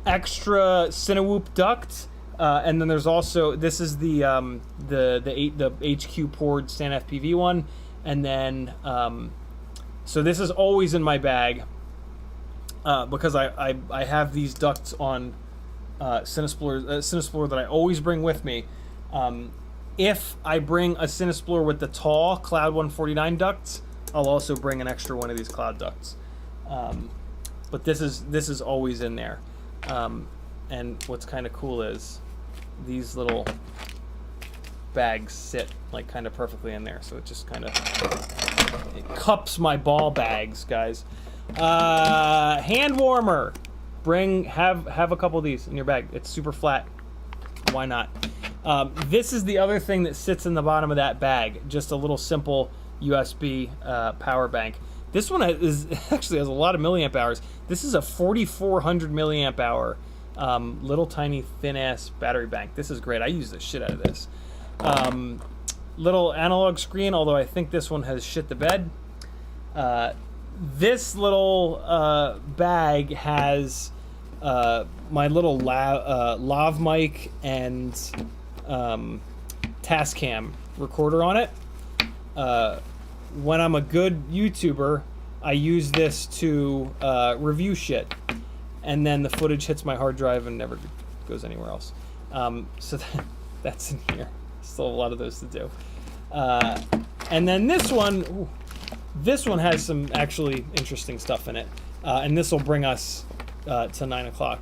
Extra Cinesplore duct, and then there's also, this is the HQ poured CiottiFPV one, and then so this is always in my bag because I have these ducts on Cinesplore that I always bring with me. If I bring a Cinesplore with the tall Cloud 149 ducts, I'll also bring an extra one of these Cloud ducts. But this is always in there. And what's kind of cool is these little bags sit like kind of perfectly in there, so it just kind of cups my ball bags, guys. Hand warmer. Have a couple of these in your bag. It's super flat. Why not? This is the other thing that sits in the bottom of that bag. Just a little simple USB power bank. This one actually has a lot of milliamp hours. This is a 4,400 milliamp hour little tiny thin ass battery bank. This is great. I use the shit out of this. Little analog screen, although I think this one has shit the bed. This little bag has my little lav mic and Tascam recorder on it. When I'm a good YouTuber, I use this to review shit, and then the footage hits my hard drive and never goes anywhere else. So that's in here. Still a lot of those to do. And then this one has some actually interesting stuff in it, and this will bring us to 9 o'clock.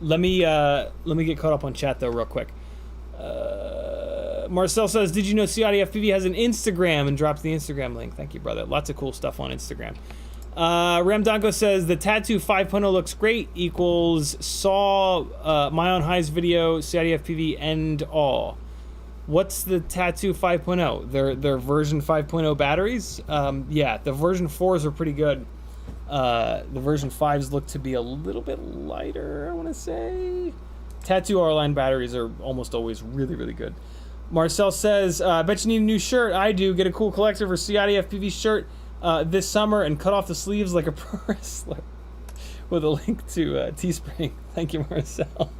Let me get caught up on chat though real quick. Marcel says, did you know CiottiFPV has an Instagram, and drops the Instagram link. Thank you, brother. Lots of cool stuff on Instagram. Ramdanko says, the Tattoo 5.0 looks great, equals saw my on highs video, CiottiFPV end all. What's the Tattoo 5.0? Their version 5.0 batteries? Yeah, the version 4s are pretty good. The version 5s look to be a little bit lighter, I want to say. Tattoo R-line batteries are almost always really, really good. Marcel says, I bet you need a new shirt. I do. Get a cool collector for CiottiFPV shirt this summer and cut off the sleeves like a pro wrestler. With a link to Teespring. Thank you, Marcel.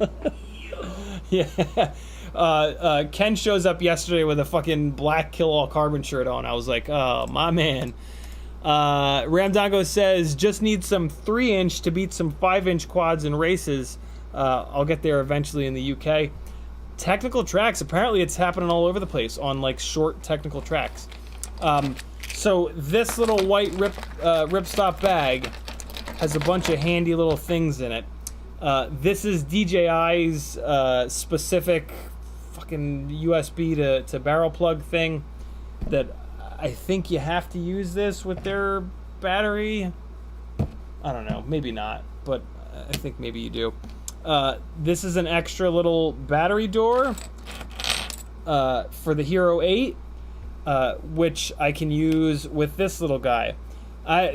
Yeah. Ken shows up yesterday with a fucking black Kill All Carbon shirt on. I was like, oh, my man. Ramdongo says, just need some 3-inch to beat some 5-inch quads in races. I'll get there eventually in the UK. Technical tracks, apparently it's happening all over the place on like short technical tracks. So this little white ripstop bag has a bunch of handy little things in it. This is DJI's specific fucking USB to barrel plug thing that I think you have to use this with their battery. I don't know, maybe not, but I think maybe you do. This is an extra little battery door for the Hero 8, which I can use with this little guy.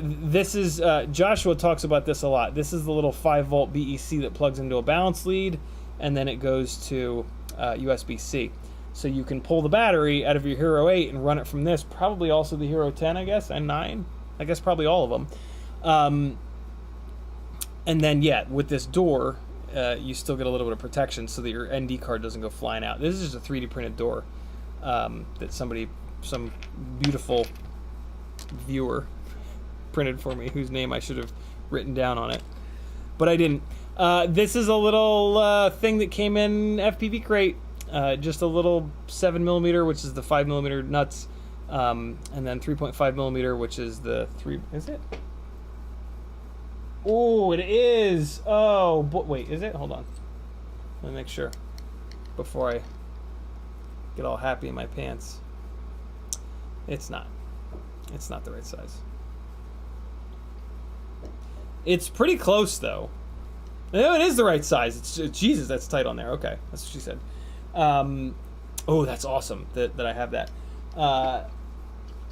This is Joshua talks about this a lot. This is the little 5-volt BEC that plugs into a balance lead, and then it goes to USB-C. So you can pull the battery out of your Hero 8 and run it from this. Probably also the Hero 10, I guess, and 9. I guess probably all of them. And then, yeah, with this door, you still get a little bit of protection so that your ND card doesn't go flying out. This is just a 3D printed door that some beautiful viewer printed for me, whose name I should have written down on it, but I didn't. This is a little thing that came in FPV crate, just a little 7mm, which is the 5mm nuts, and then 3.5mm, which is the 3. Is it? Oh, it is. Oh, but wait, is it? Hold on. Let me make sure before I get all happy in my pants. It's not. It's not the right size. It's pretty close, though. No, it is the right size. It's Jesus, that's tight on there. Okay, that's what she said. Oh, that's awesome that I have that.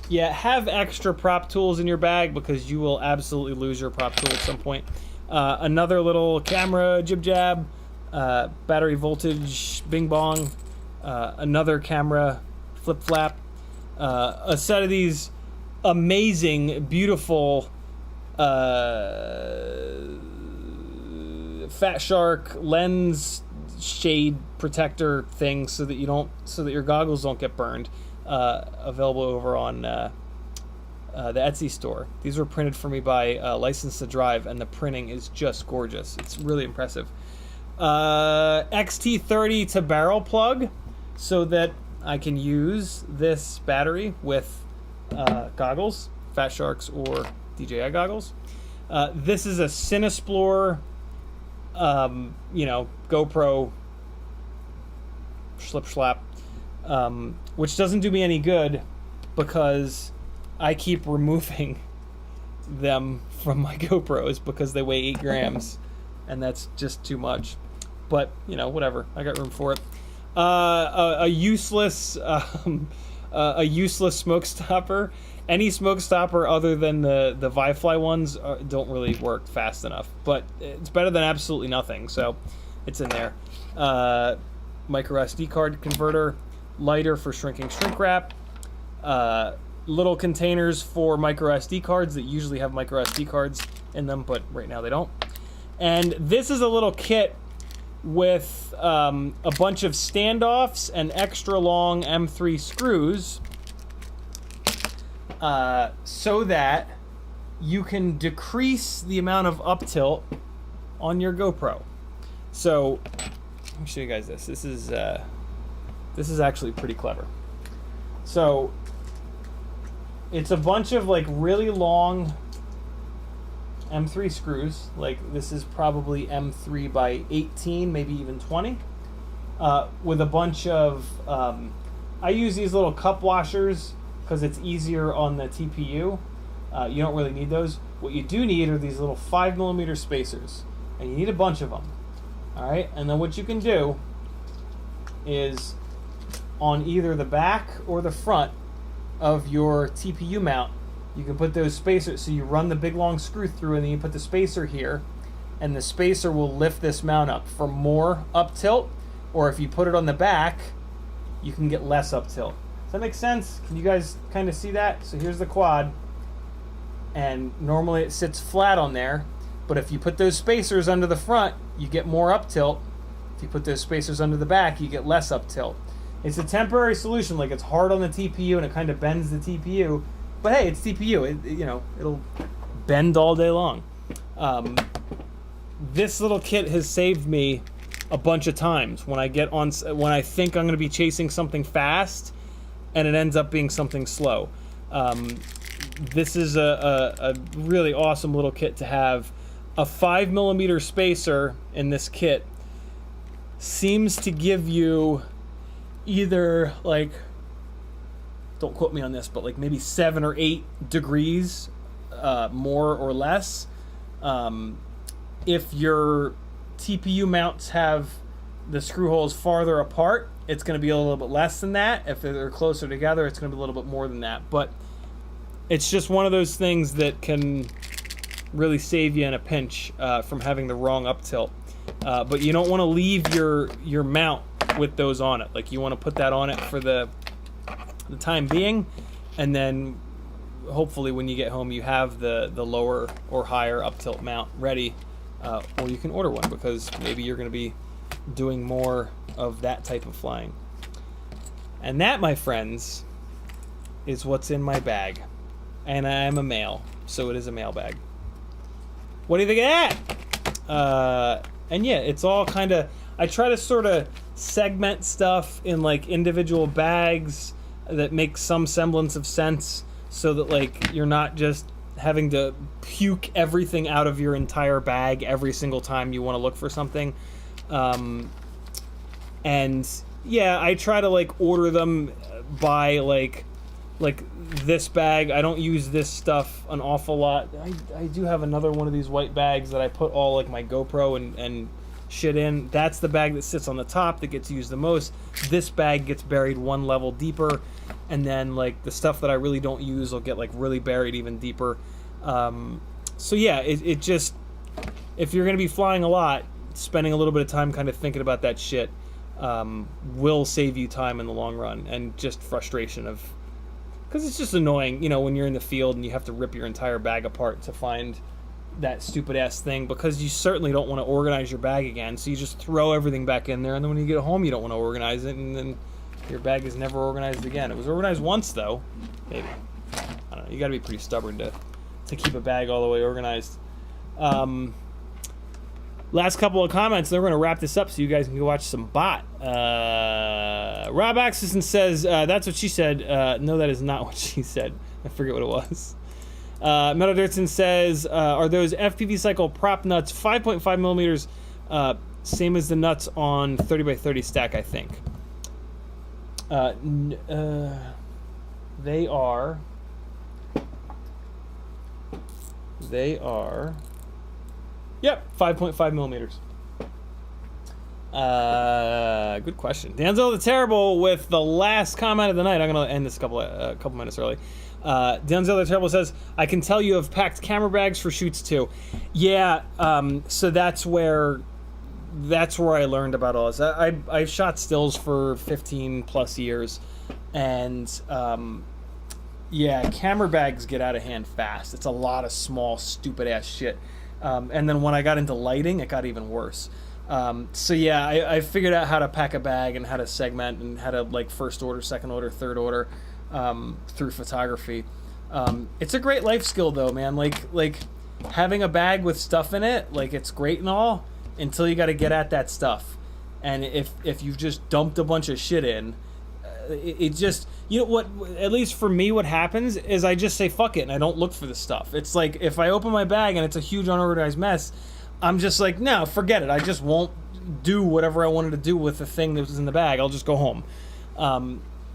Yeah, have extra prop tools in your bag because you will absolutely lose your prop tool at some point. Another little camera jib jab, battery voltage bing bong, another camera flip flap, a set of these amazing, beautiful Fat Shark lens shade protector things so that your goggles don't get burned. Available over on the Etsy store. These were printed for me by License to Drive, and the printing is just gorgeous. It's really impressive. XT30 to barrel plug so that I can use this battery with goggles, Fat Sharks or DJI goggles. This is a Cinesplore, GoPro slip slap. Which doesn't do me any good because I keep removing them from my GoPros because they weigh 8 grams and that's just too much. But, whatever. I got room for it. A useless smoke stopper. Any smoke stopper other than the Vifly ones don't really work fast enough. But it's better than absolutely nothing, so it's in there. Micro SD card converter. Lighter for shrinking shrink wrap, little containers for micro SD cards that usually have micro SD cards in them, but right now they don't. And this is a little kit with a bunch of standoffs and extra long M3 screws so that you can decrease the amount of up tilt on your GoPro. So let me show you guys this. This is actually pretty clever. So it's a bunch of like really long M3 screws. Like this is probably M3 by 18, maybe even 20. With a bunch of, I use these little cup washers because it's easier on the TPU. You don't really need those. What you do need are these little 5mm spacers. And you need a bunch of them. All right, and then what you can do is on either the back or the front of your TPU mount, you can put those spacers, so you run the big long screw through and then you put the spacer here, and the spacer will lift this mount up for more up tilt, or if you put it on the back, you can get less up tilt. Does that make sense? Can you guys kind of see that? So here's the quad, and normally it sits flat on there, But if you put those spacers under the front, you get more up tilt. If you put those spacers under the back, you get less up tilt. It's a temporary solution. Like, it's hard on the TPU and it kind of bends the TPU. But hey, it's TPU. It'll bend all day long. This little kit has saved me a bunch of times when I think I'm going to be chasing something fast and it ends up being something slow. This is a really awesome little kit to have. A 5mm spacer in this kit seems to give you either, like, don't quote me on this, but like maybe 7 or 8 degrees more or less. If your TPU mounts have the screw holes farther apart, it's going to be a little bit less than that. If they're closer together, it's going to be a little bit more than that. But it's just one of those things that can really save you in a pinch from having the wrong up tilt. But you don't want to leave your mount with those on it. Like, you want to put that on it for the time being, and then hopefully when you get home you have the lower or higher up tilt mount ready, or you can order one because maybe you're going to be doing more of that type of flying. And that, my friends, is what's in my bag. And I'm a male, so it is a mail bag. What do you think of that? And yeah, it's all kind of, I try to sort of segment stuff in like individual bags that make some semblance of sense, so that like you're not just having to puke everything out of your entire bag every single time you want to look for something. And yeah, I try to like order them by like this bag. I don't use this stuff an awful lot. I do have another one of these white bags that I put all like my GoPro and shit in. That's the bag that sits on the top that gets used the most. This bag gets buried one level deeper, and then like the stuff that I really don't use will get like really buried even deeper. So yeah, it just, if you're gonna be flying a lot, spending a little bit of time kind of thinking about that shit will save you time in the long run, and just frustration of, because it's just annoying, when you're in the field and you have to rip your entire bag apart to find that stupid ass thing, because you certainly don't want to organize your bag again, so you just throw everything back in there, and then when you get home you don't want to organize it, and then your bag is never organized again. It was organized once though, maybe. I don't know, you gotta be pretty stubborn to keep a bag all the way organized. Last couple of comments, then we're going to wrap this up so you guys can go watch some bot. Rob Axelson says, that's what she said. No, that is not what she said. I forget what it was. Meadow Dirtson says, are those FPV cycle prop nuts 5.5 millimeters, same as the nuts on 30x30 stack, I think. They are. Yep, 5.5 millimeters. Good question. Danzel the Terrible with the last comment of the night. I'm going to end this a couple minutes early. Danzel the Terrible says, I can tell you have packed camera bags for shoots too. Yeah, so that's where I learned about all this. I've shot stills for 15 plus years, and yeah, camera bags get out of hand fast. It's a lot of small, stupid ass shit. And then when I got into lighting, it got even worse. So yeah, I figured out how to pack a bag and how to segment and how to like first order, second order, third order through photography. It's a great life skill though, man. Like having a bag with stuff in it, like it's great and all until you got to get at that stuff. And if you've just dumped a bunch of shit in, it just, you know what, at least for me, what happens is I just say fuck it and I don't look for the stuff. It's like if I open my bag and it's a huge unorganized mess, I'm just like, no, forget it. I just won't do whatever I wanted to do with the thing that was in the bag. I'll just go home.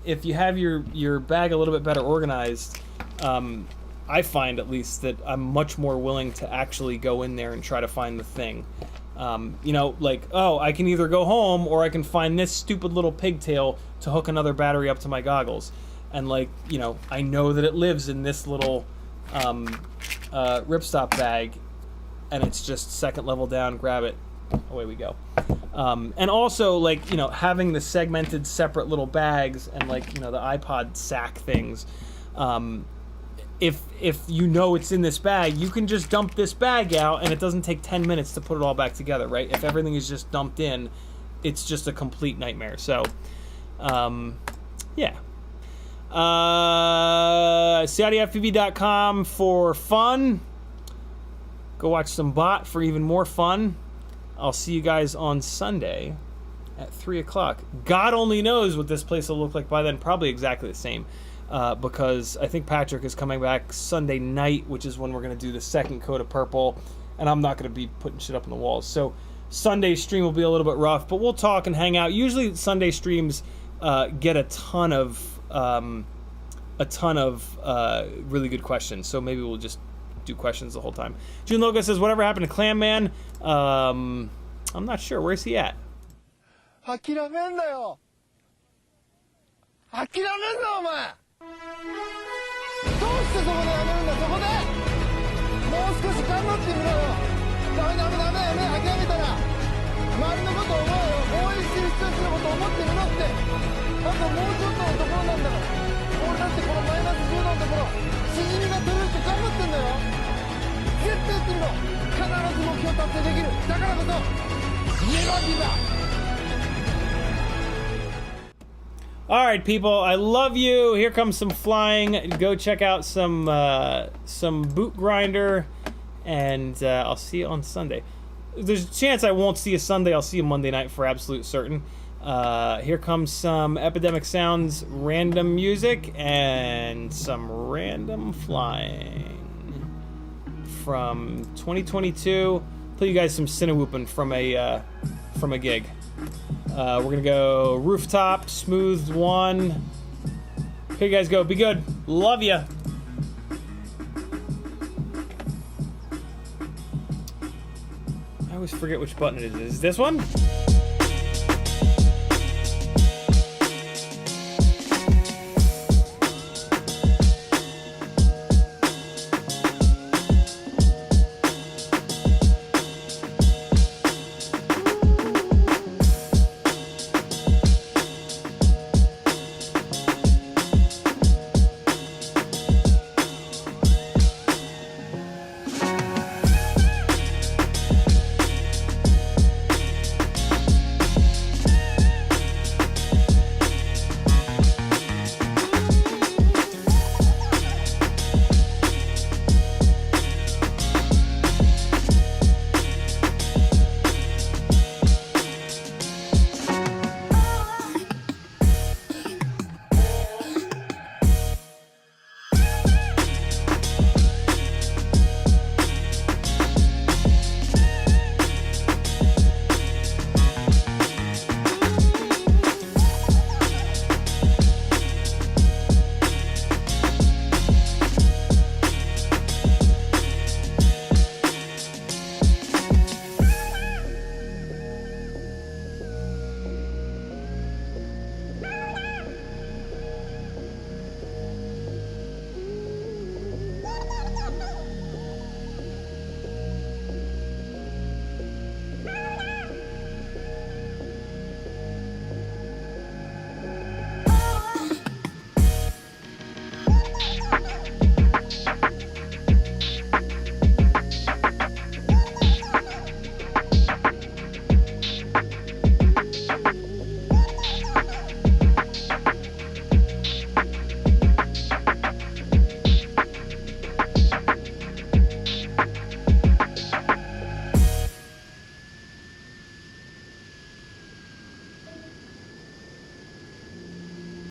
If you have your bag a little bit better organized, I find at least that I'm much more willing to actually go in there and try to find the thing. Like, oh, I can either go home or I can find this stupid little pigtail to hook another battery up to my goggles. And like, I know that it lives in this little ripstop bag, and it's just second level down, grab it, away we go. And also, like, having the segmented separate little bags and like, the iPod sack things, if you know it's in this bag, you can just dump this bag out and it doesn't take 10 minutes to put it all back together, right? If everything is just dumped in, it's just a complete nightmare. So, yeah. CiottiFPV.com for fun. Go watch some bot for even more fun. I'll see you guys on Sunday at 3 o'clock. God only knows what this place will look like by then. Probably exactly the same. Because I think Patrick is coming back Sunday night, which is when we're going to do the second coat of purple, and I'm not going to be putting shit up on the walls. So Sunday's stream will be a little bit rough, but we'll talk and hang out. Usually Sunday streams get a ton of really good questions, so maybe we'll just do questions the whole time. June Logo says, whatever happened to Clam Man? I'm not sure. Where's he at? 諦めんなよ。諦めんなお前。どうしてそこでやめるんだそこで。もう少し頑張ってみろよ。ダメダメダメやめ諦めたら。周りのことを思うよ。応援してる人たちのことを思ってみろって。あともうちょっとのところなんだから。俺だってこのマイナス10度のところ、しじみが取れるって頑張ってんだよ。絶対やってみろ。必ず目標達成できる。だからこそ、ネバーギブアップ。All right, people, I love you. Here comes some flying. Go check out some boot grinder, and I'll see you on Sunday. There's a chance I won't see you Sunday. I'll see you Monday night for absolute certain. Here comes some Epidemic Sounds random music and some random flying from 2022. Play you guys some Cineswhooping from a gig. We're gonna go rooftop, smooth one. Here you guys go. Be good. Love ya. I always forget which button it is. Is this one?